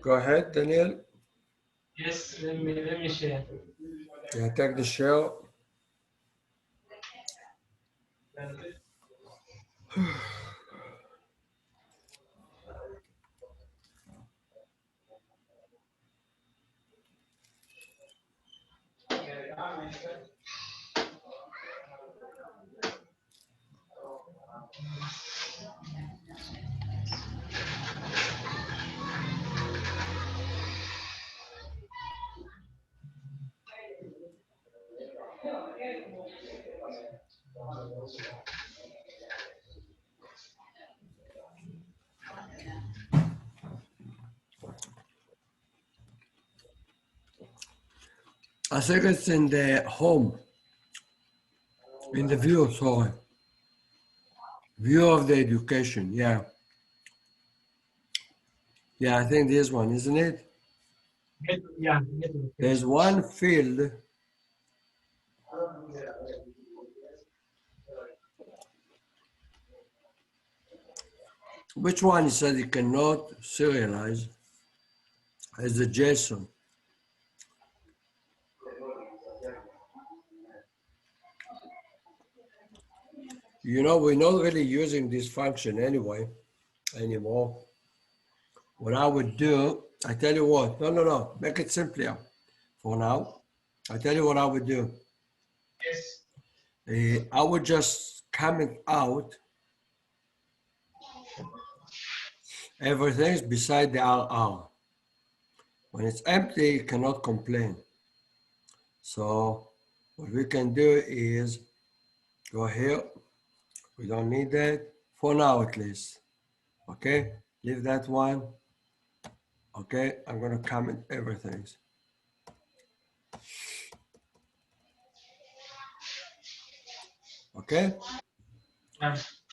Go ahead, Daniel. Yes, let me share. Yeah, take the share. I think it's in the home, in the view, sorry. View of the education, yeah. Yeah, I think this one, isn't it? Get There's one field. Which one? He said you cannot serialize as a JSON. You know, we're not really using this function anyway, anymore. What I would do, I tell you what, no, make it simpler for now. I tell you what I would do. Yes. I would just comment out everything beside the RR. When it's empty, you cannot complain. So what we can do is go here. We don't need that for now, at least. Okay, leave that one. Okay, I'm gonna comment everything. Okay,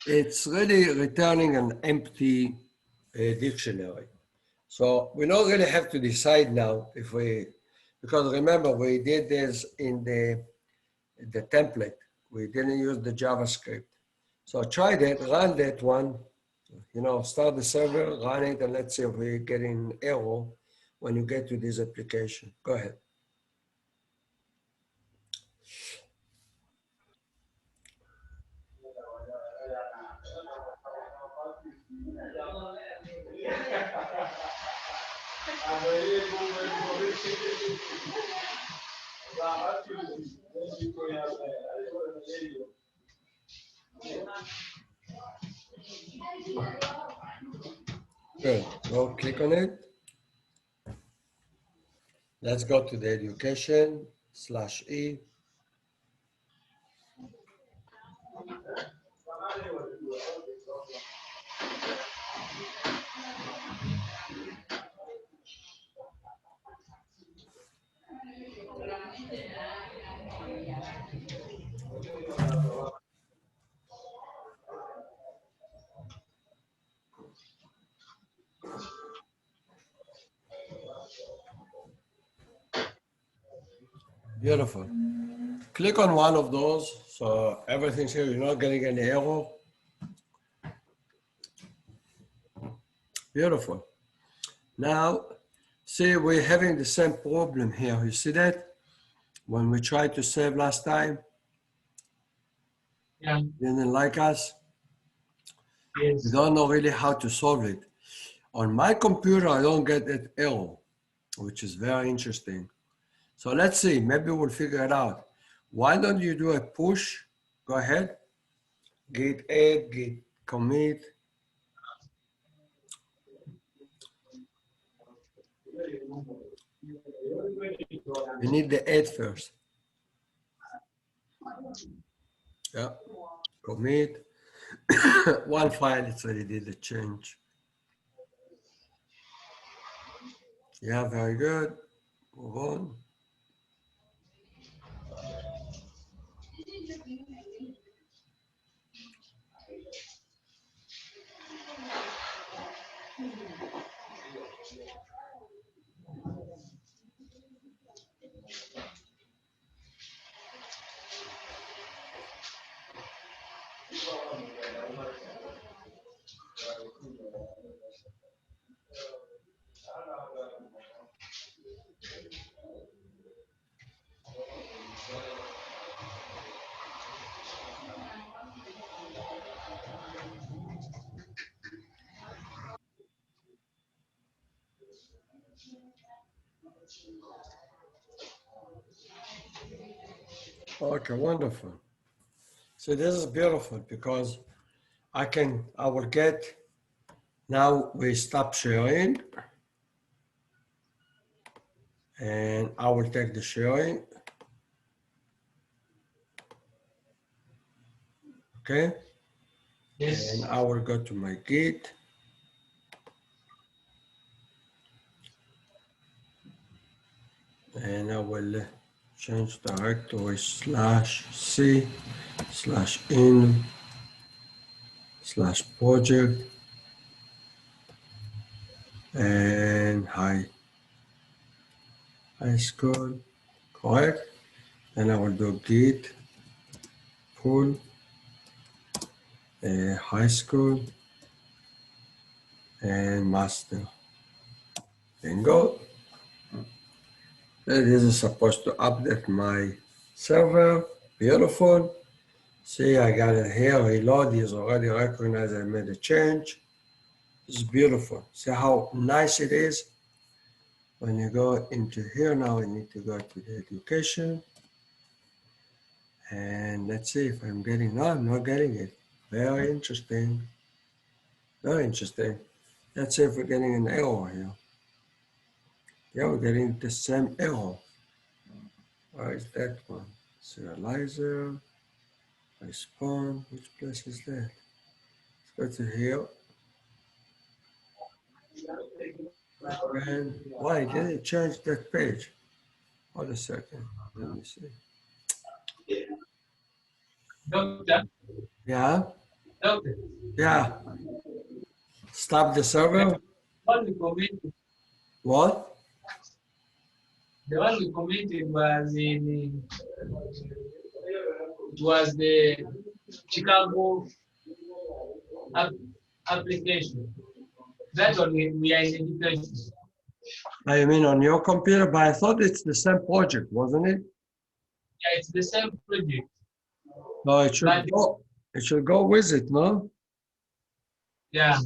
it's really returning an empty dictionary. So we don't really have to decide now if we, because remember we did this in the template. We didn't use the JavaScript. So try that, run that one, you know, start the server, run it, and let's see if we get an error when you get to this application. Go ahead. Good, go click on it. Let's go to the education/E. Beautiful. Click on one of those, so everything's here, you're not getting any error. Beautiful. Now, see, we're having the same problem here. You see that? When we tried to save last time, Yeah. didn't like us. Yes. We don't know really how to solve it. On my computer, I don't get that error, which is very interesting. So let's see, maybe we'll figure it out. Why don't you do a push? Go ahead. Git add, git commit. We need the add first. Yeah, commit. One file, it's already did the change. Yeah, very good. Move on. Okay, wonderful. So this is beautiful because I will get, now we stop sharing and I will take the sharing. Okay, Yes. and I will go to my Git. And I will change directory /c/in/project and high school, correct? Then I will do git pull high school and master. Bingo. This is supposed to update my server. Beautiful. See, I got it here. Reload is already recognized I made a change. It's beautiful. See how nice it is? When you go into here now, I need to go to the education. And let's see if I'm getting, no, I'm not getting it. Very interesting. Very interesting. Let's see if we're getting an error here. Yeah, we're getting the same error. Where is that one? Serializer, respawn, which place is that? Let's go to here. And why didn't it change that page? Hold a second, let me see. Doctor, Yeah, doctor. yeah. Stop the server. What we commented, What? the one we commented was in, it was the Chicago application. That one we are in education. I mean on your computer, but I thought it's the same project, wasn't it? Yeah, it's the same project. No, it should But- go. It should go with it, no? Yeah.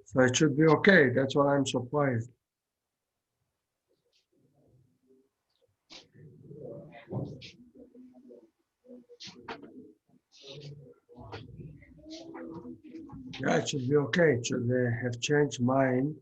So it should be okay. That's why I'm surprised. Yeah, it should be okay. It should have changed mine.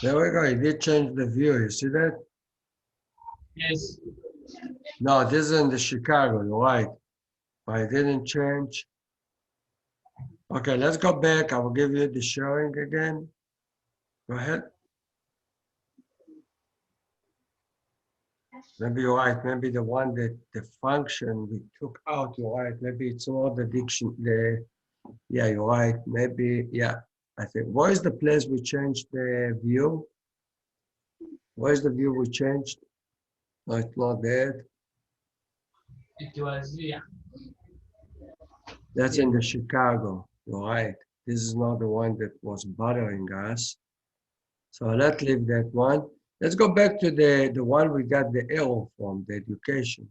There we go. It did change the view. You see that? Yes. No, this is in the Chicago, you're right. But it didn't change. Okay, let's go back. I will give you the sharing again. Go ahead. Maybe you're right. Maybe the one that the function we took out, you're right. Maybe it's not the diction. Yeah, you're right. Maybe, yeah. I think, where's the place we changed the view? Where's the view we changed? No, it's not there. It was here. That's in the Chicago. You're right. This is not the one that was bothering us. So let's leave that one. Let's go back to the one we got the error from, the education.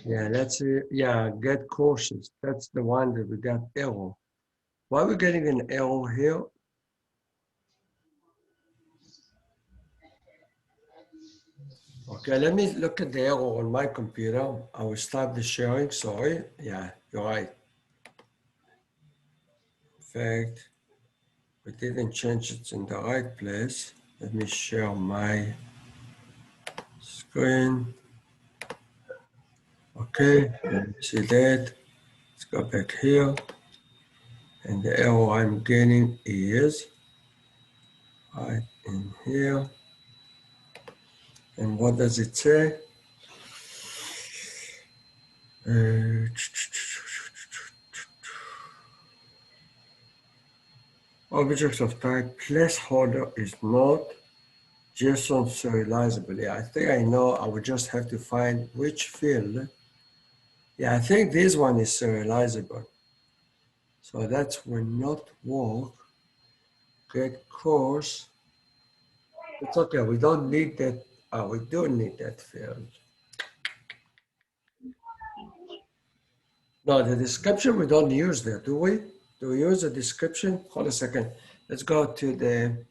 Yeah, let's see. Yeah, get courses. That's the one that we got error. Why are we getting an error here? Okay, let me look at the error on my computer. I will stop the sharing, sorry. Yeah, you're right. In fact, we didn't change it in the right place. Let me share my screen. Okay, let me see that. Let's go back here. And the error I'm getting is right in here. And what does it say? Objects of type placeholder is not JSON serializable. Yeah, I think I know. I would just have to find which field Yeah, I think this one is serializable. So that will not work. Get course. It's okay. We don't need that. Oh, we do need that field. No, the description we don't use there, do we? Do we use the description? Hold a second. Let's go to the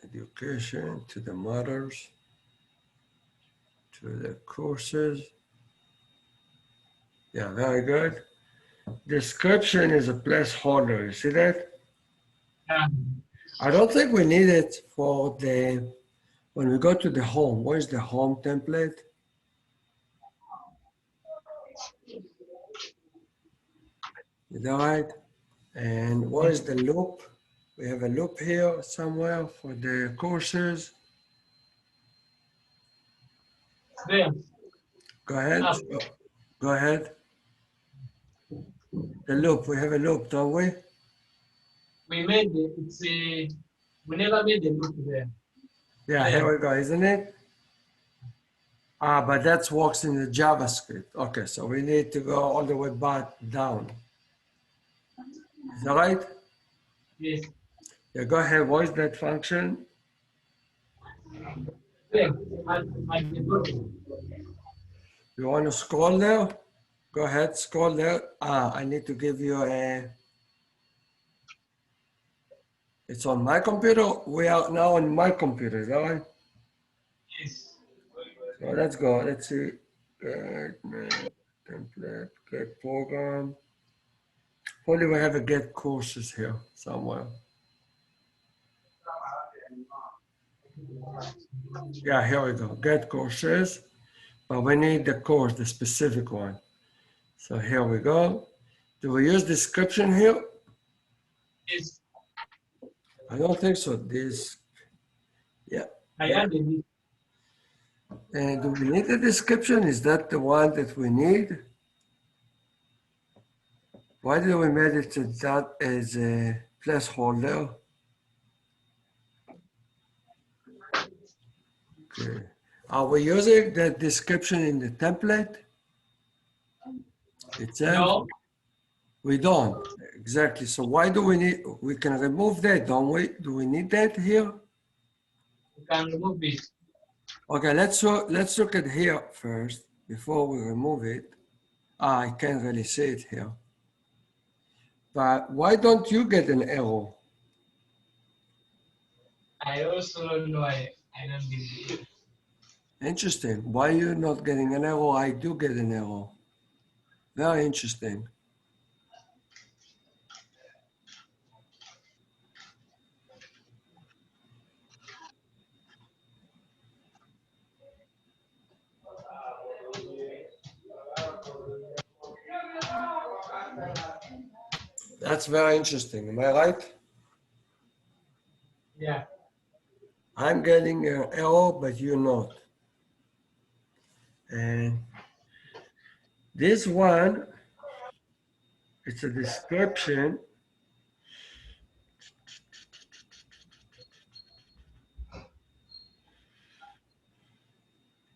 education, to the models, to the courses. Yeah, very good. Description is a placeholder. You see that? Yeah. I don't think we need it for the when we go to the home. Where's the home template? Is that right? And what is the loop? We have a loop here somewhere for the courses. There. Go ahead. Ah, Go ahead. The loop. We have a loop, don't we? we made it. It's a. We never made the loop there. Yeah, There. here we go, isn't it? Ah, but that works in the JavaScript. Okay, so we need to go all the way back down. Is that right? Yes. Yeah, go ahead. What is that function? There. At the bottom. You want to scroll there? Go ahead, scroll there. Ah, I need to give you a. It's on my computer. We are now on my computer, is that right? Yes. So let's go. Let's see. Template, get program. Probably we have a get courses here somewhere. Yeah, here we go. Get courses. But we need the course, the specific one. So here we go. Do we use description here? Yes. I don't think so. This, yeah. I added it. And do we need a description? Is that the one that we need? Why did we make it to that as a placeholder? Okay. Are we using the description in the template itself? No. We don't. Exactly. So why do we need, we can remove that, don't we? Do we need that here? You can remove it. Okay, let's look at here first before we remove it. Ah, I can't really see it here. But why don't you get an error? I also don't know. I don't believe it. Interesting. Why are you not getting an error? I do get an error. Very interesting. That's very interesting. Am I right? Yeah. I'm getting an error, but you're not. And this one, it's a description.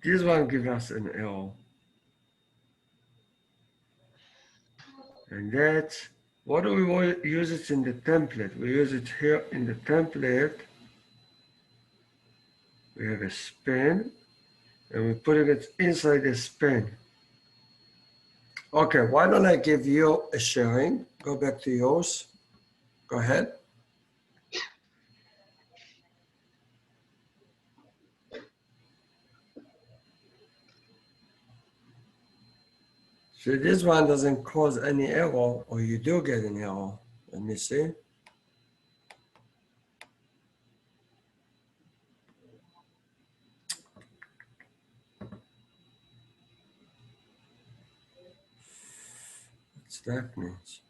This one gives us an error. And that's, what do we want to use it in the template? We use it here in the template. We have a span, and we're putting it inside the span. Okay, why don't I give you a sharing? Go back to yours. Go ahead. So this one doesn't cause any error, or you do get an error. Let me see. What's that means?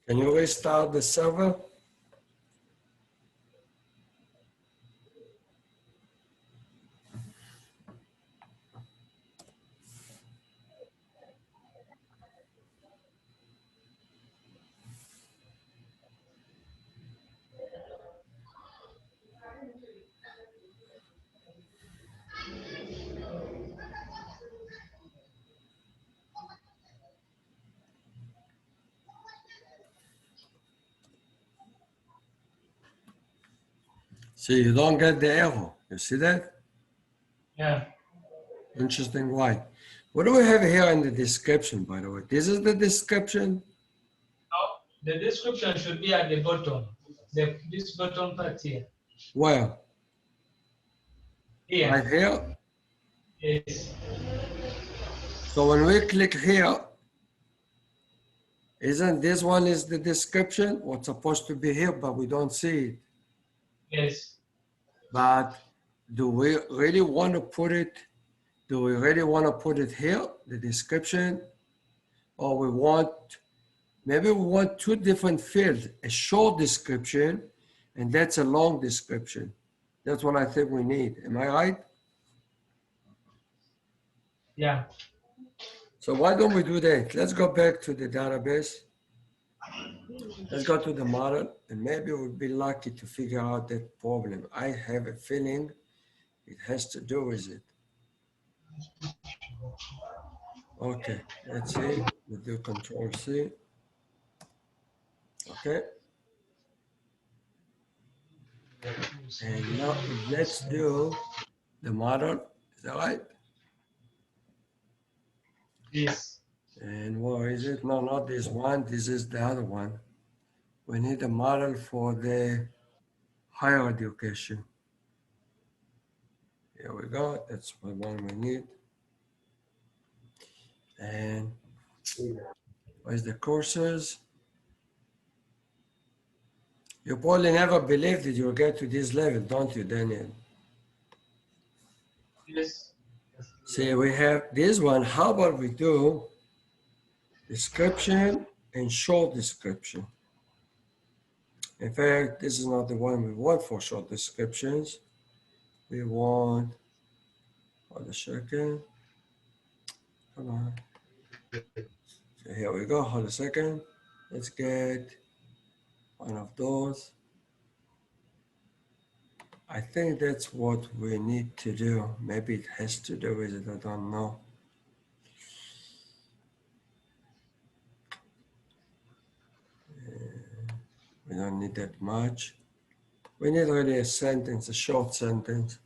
Can you restart the server? See, you don't get the error. You see that? Yeah. Interesting. Why? What do we have here in the description, by the way? This is the description. Now, the description should be at the bottom. This bottom part here. Where? Here. Right here. Yes. So when we click here, isn't this one is the description? What's supposed to be here, but we don't see it. Yes. But do we really want to put it? Do we really want to put it here, the description? Or we want, maybe we want two different fields, a short description, and that's a long description. That's what I think we need. Am I right? Yeah. So why don't we do that? Let's go back to the database. Let's go to the model, and maybe we'll be lucky to figure out that problem. I have a feeling it has to do with it. Okay, let's see. We'll do Control C. Okay. And now let's do the model. Is that right? Yes. And where is it? No, not this one. This is the other one. We need a model for the higher education. Here we go. That's the one we need. And where's the courses? You probably never believed that you'll get to this level, don't you, Daniel? Yes. See, we have this one. How about we do description and short description? In fact, this is not the one we want for short descriptions. We want, hold a second. Come on. So here we go. Hold a second. Let's get one of those. I think that's what we need to do. Maybe it has to do with it. I don't know. We don't need that much. We need really a sentence, a short sentence.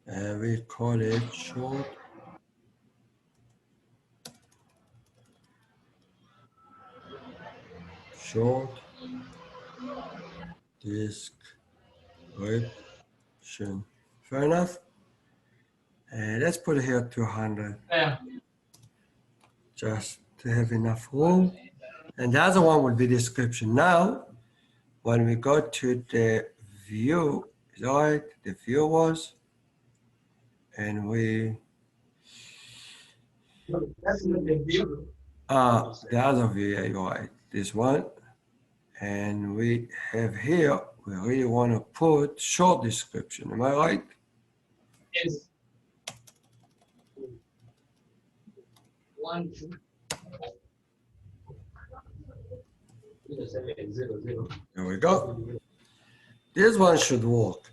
And we call it short. Short description. Fair enough. And let's put it here 200. Yeah. Just to have enough room. And the other one will be description. Now, when we go to the view, is that right? The view was, and we, That's not the view. the other view, yeah, you're right, this one. And we have here, we really want to put short description, am I right? Yes. 1, 2. 0, 0. There we go. This one should work.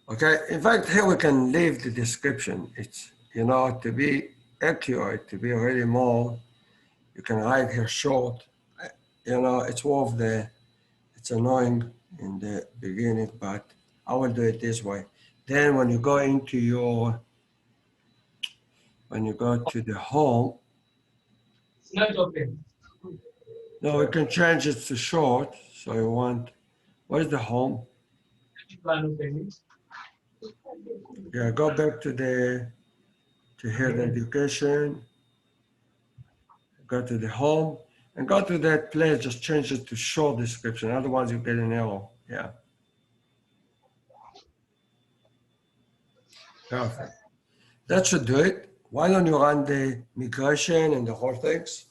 Okay, in fact, here we can leave the description. It's, you know, to be accurate, to be really more, you can write here short. You know, it's worth the, it's annoying in the beginning, but I will do it this way. Then when you go into your, when you go to the home, It's not open. no, we can change it to short. So you want, where's the home? You can open it. Yeah, go back to the, to here, the education. Go to the home and go to that place, just change it to short description. Otherwise you get an error, yeah. Perfect. That should do it. Why don't you run the migration and the whole things?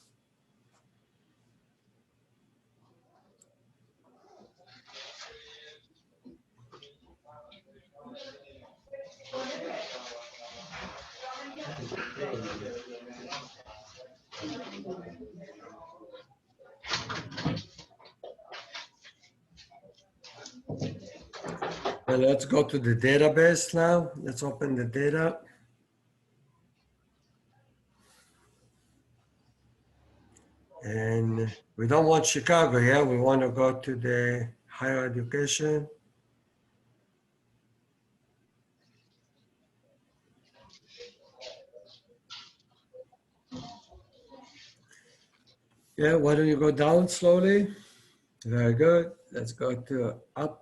Well, let's go to the database now. Let's open the data. And we don't want Chicago yet. We want to go to the higher education. Yeah, why don't you go down slowly? Very good. Let's go to up,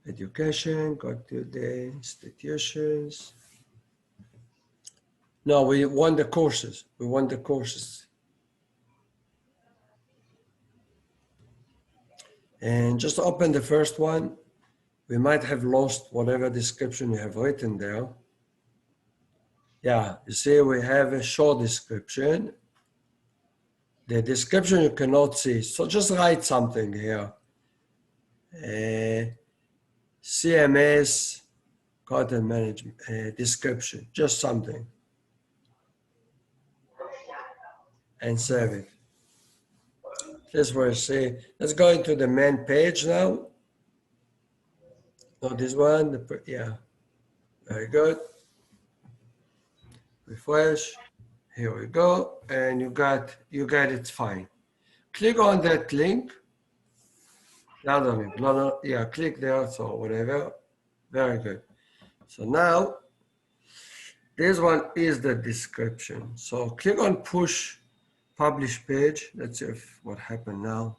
education, go to the institutions. No, we want the courses. We want the courses. And just open the first one. We might have lost whatever description you have written there. Yeah, you see we have a short description. The description you cannot see, so just write something here. CMS content management description, just something, and save it. This is where you see. Let's go into the main page now. Not this one. Yeah, very good. Refresh. Here we go, and you got it fine. Click on that link. Yeah, click there, so whatever. Very good. So now, this one is the description. So click on push publish page. Let's see what happened now.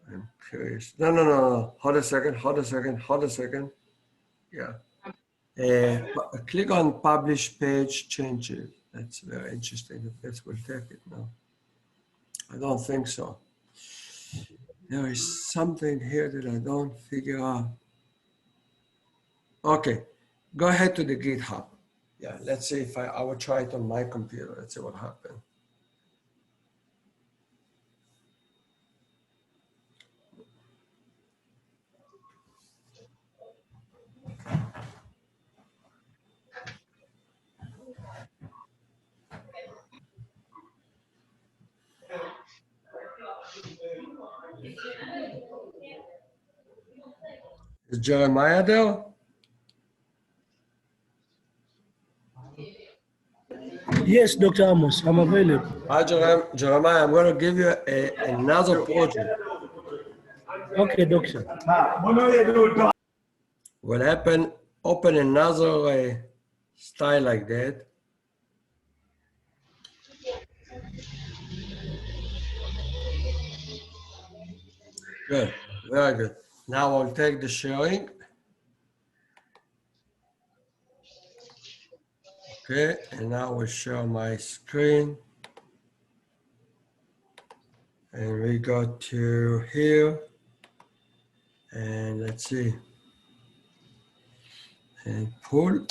I'm curious. No. Hold a second. Yeah. Click on publish page changes. That's very interesting. If this will take it now. I don't think so. There is something here that I don't figure out. Okay, go ahead to the GitHub. Yeah, let's see if I will try it on my computer. Let's see what happens. Is Jeremiah there? Yes, Dr. Amos, I'm available. Hi, Jeremiah, I'm going to give you another project. Okay, doctor. What happened, open another style like that. Good, very good. Now I'll take the sharing. Okay, and now we'll share my screen. And we go to here. And let's see. And pull.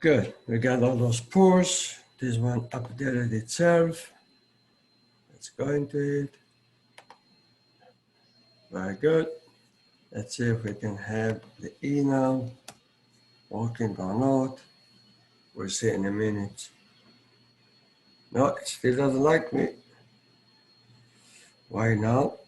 Good, we got all those pores. This one updated itself. Let's go into it. Very good. Let's see if we can have the E now working or not. We'll see in a minute. No, it still doesn't like me. Why now?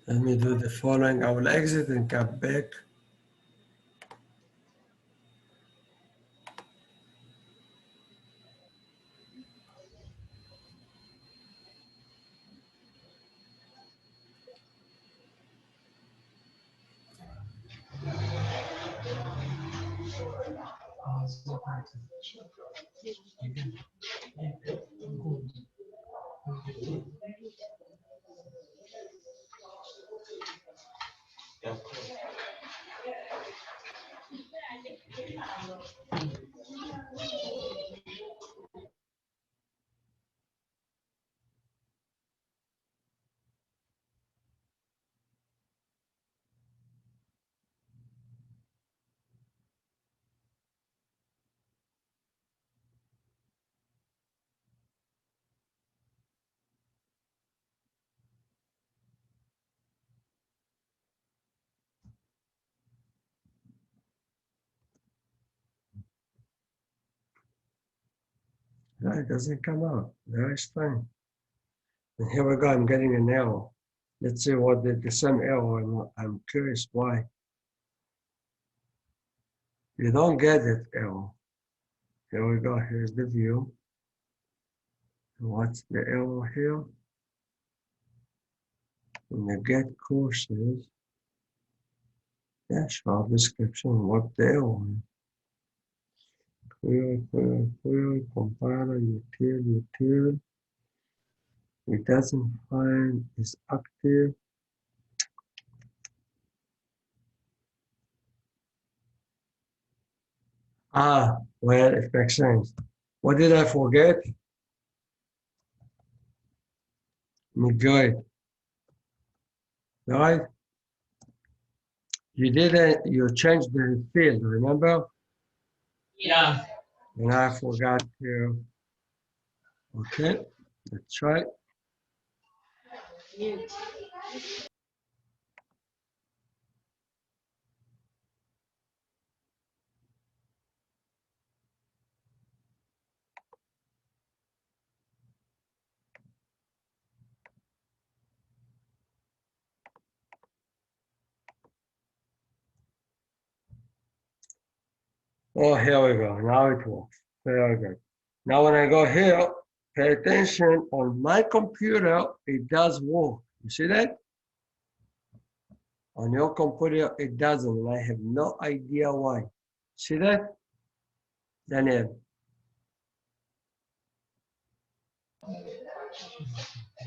Let me do the following. I will exit and come back. No, it doesn't come out. Very strange. And here we go. I'm getting an error. Let's see what the same error. I'm curious why. You don't get it error. Here we go. Here's the view. What's the error here? In the get courses, dashboard description, what the error is. Query, compiler, util. It doesn't find is active. Ah, well, it makes sense. What did I forget? Good. Right? You changed the field, remember? Yeah. And I forgot to, okay, let's try. Mute. Oh, here we go. Now it works. Very good. Now when I go here, pay attention. On my computer, it does work. You see that? On your computer, it doesn't, and I have no idea why. See that? Daniel.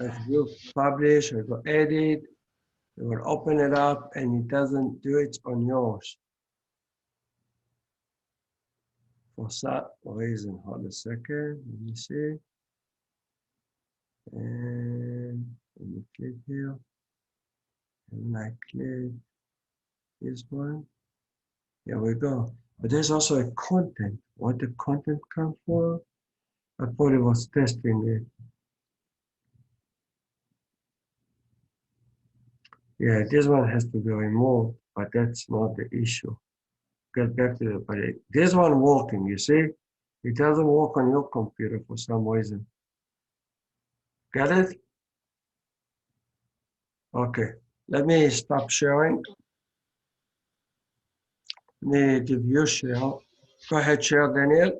If you publish or go edit, it will open it up, and it doesn't do it on yours. For some reason, hold a second, let me see. And let me click here. And I click this one. Here we go. But there's also a content. What the content come for? I thought it was testing it. Yeah, this one has to be removed, but that's not the issue. Get back to it, but this one working, you see? It doesn't work on your computer for some reason. Got it? Okay, let me stop sharing. Let me give you a share. Go ahead, share, Daniel.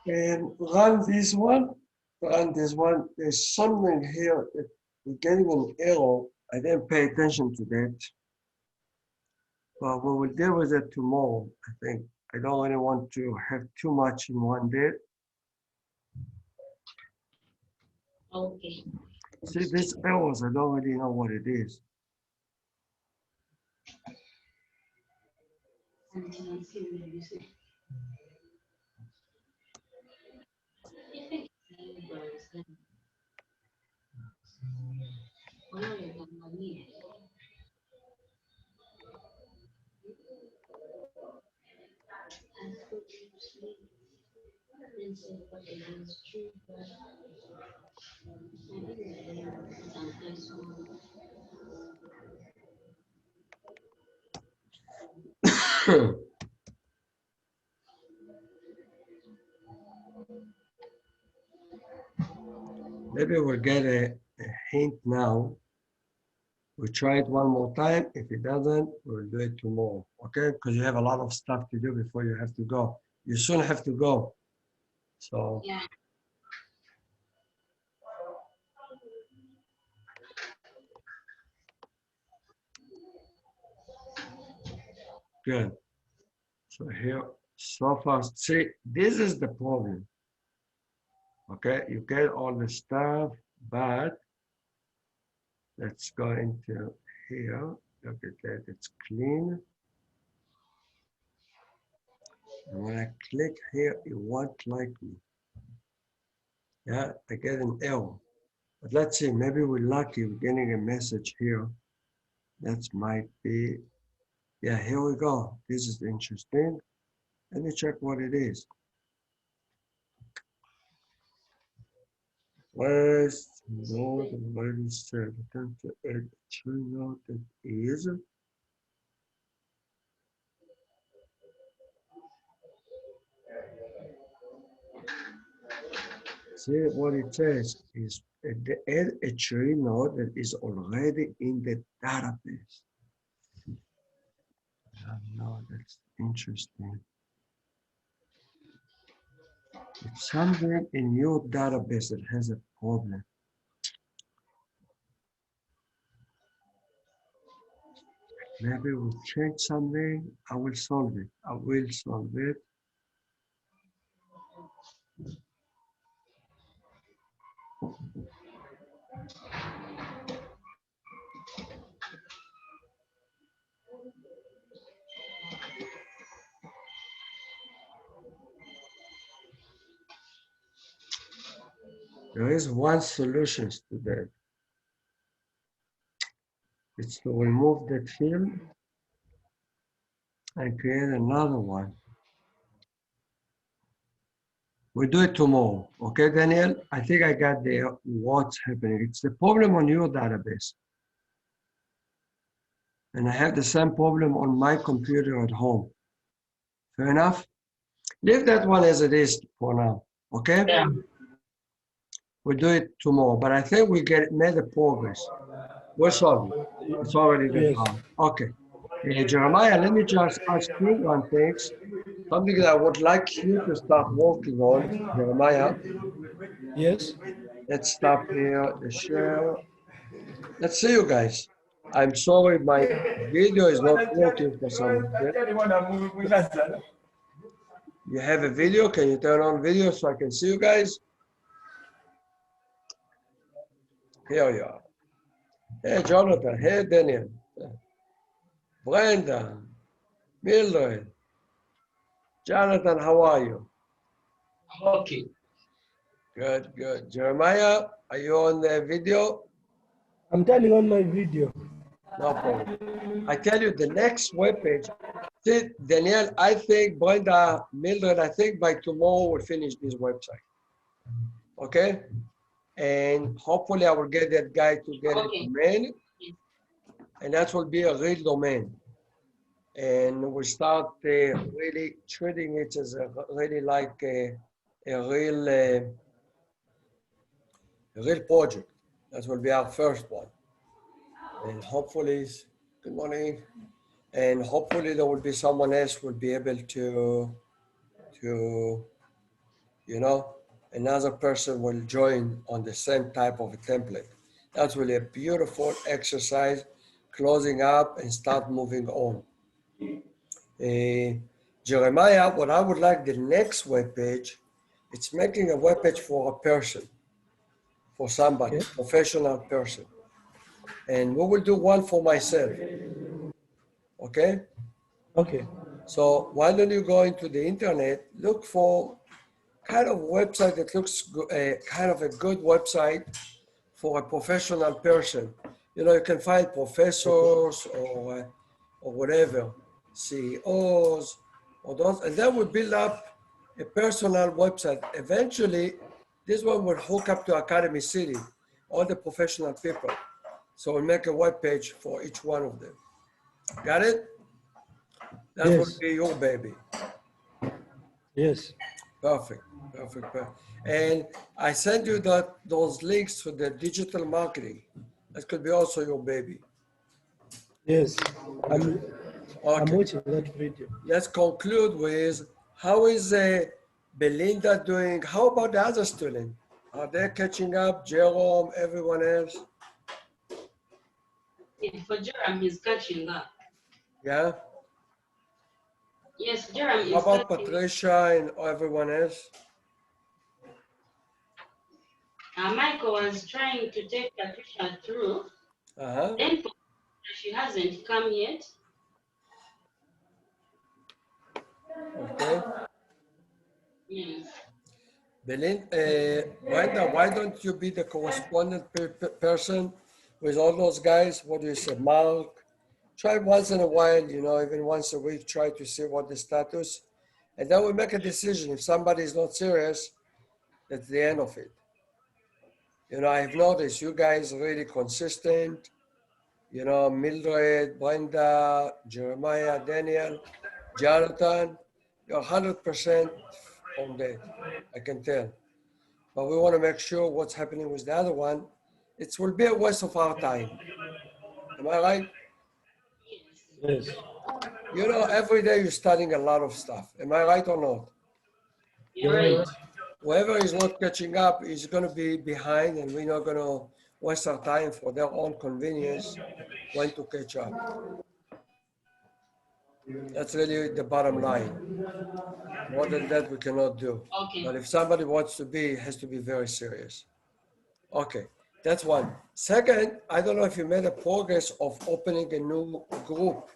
And run this one. Run this one. There's something here that we're getting an error. I didn't pay attention to that. But we will deal with it tomorrow, I think. I don't really want to have too much in one day. Okay. See, these errors, I don't really know what it is. Maybe we'll get a hint now. We'll try it one more time. If it doesn't, we'll do it tomorrow, okay? Because you have a lot of stuff to do before you have to go. You soon have to go. So Yeah. Good. So here, so far, see, this is the problem. Okay, you get all the stuff, but let's go into here. Look at that, it's clean. And when I click here, it won't like me. Yeah, I get an error. But let's see, maybe we're lucky, we're getting a message here. That might be, yeah, here we go. This is interesting. Let me check what it is. Where's node already said attempt to add a tree node that is. See what it says is add a tree node that is already in the database. No, that's interesting. It's something in your database that has a problem. Maybe we'll change something. I will solve it. I will solve it. There is one solution to that. It's to remove that field and create another one. We'll do it tomorrow. Okay, Daniel? I think I got the what's happening. It's the problem on your database. And I have the same problem on my computer at home. Fair enough? Leave that one as it is for now. Okay? Yeah. We'll do it tomorrow, but I think we made a progress. We're solving. It's already been Yes. found. Okay. Jeremiah, let me just ask you one thing. Something that I would like you to start working on, Jeremiah. Yes. Let's stop here, the share. Let's see you guys. I'm sorry my video is not working for some reason. You have a video? Can you turn on video so I can see you guys? Here you are. Hey, Jonathan. Hey, Daniel. Brenda. Mildred. Jonathan, how are you? Okay. Good, good. Jeremiah, are you on the video? I'm turning on my video. No problem. I tell you, the next webpage, see, Daniel, I think, Brenda, Mildred, I think by tomorrow we'll finish this website. Okay? And hopefully I will get that guy to get Okay. a domain. And that will be a real domain. And we start really treating it as a really like a real project. That will be our first one. And hopefully, good morning. And hopefully there will be someone else will be able to, you know, another person will join on the same type of a template. That's really a beautiful exercise, closing up and start moving on. Jeremiah, what I would like the next webpage, it's making a webpage for a person, for somebody, Okay. professional person. And we will do one for myself. Okay? Okay. So why don't you go into the internet, look for kind of website that looks kind of a good website for a professional person. You know, you can find professors or whatever, CEOs, or those, and then we build up a personal website. Eventually, this one will hook up to Academy City, all the professional people. So we'll make a web page for each one of them. Got it? That Yes. will be your baby. Yes. Perfect, perfect, perfect. And I sent you those links to the digital marketing. That could be also your baby. Yes. I'm Okay, watching that video. let's conclude with how is Belinda doing? How about the other students? Are they catching up? Jerome, everyone else? Yeah, for Jeremy, he's catching up. Yeah? Yes, Jeremy How is about talking. Patricia and everyone else? Michael was trying to take Patricia through. Uh-huh. Then she hasn't come yet. Okay. Yes. Brenda, why don't you be the correspondent person with all those guys? What do you say, Mark? Try once in a while, even once a week, try to see what the status. And then we make a decision. If somebody is not serious, that's the end of it. I've noticed you guys are really consistent. Mildred, Brenda, Jeremiah, Daniel, Jonathan, you're 100% on that. I can tell. But we want to make sure what's happening with the other one. It will be a waste of our time. Am I right? Yes. Every day you're studying a lot of stuff. Am I right or not? You're You're right. Whoever is not catching up is going to be behind, and we're not going to waste our time for their own convenience when to catch up. That's really the bottom line. More than that, we cannot do. Okay. But if somebody wants to be, it has to be very serious. Okay, that's one. Second, I don't know if you made a progress of opening a new group.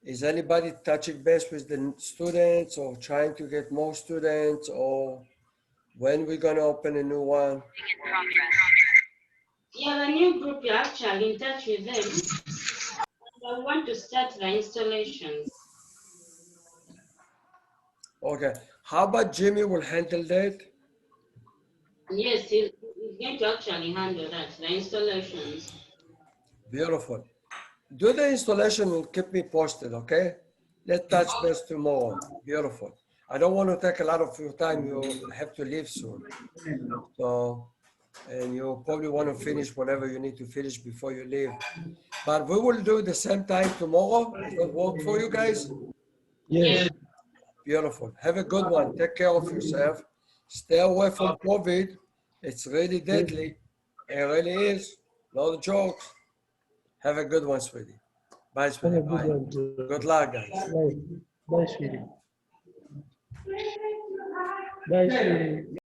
Is anybody touching base with the students or trying to get more students, or when we're gonna open a new one? Yeah, the new group, you're actually in touch with them. I want to start the installations. Okay, how about Jimmy will handle that? Yes, he's going to actually handle that, the installations. Beautiful. Do the installation and keep me posted, okay? Let's touch base tomorrow. Beautiful. I don't want to take a lot of your time. You have to leave soon. So, and you probably want to finish whatever you need to finish before you leave. But we will do the same time tomorrow. Does that work for you guys? Yes. Beautiful. Have a good one. Take care of yourself. Stay away from COVID. It's really deadly. It really is. No jokes. Have a good one, sweetie. Bye, Have sweetie. a good Bye. one too. Good luck, guys. Bye. Bye, sweetie. Bye, sweetie.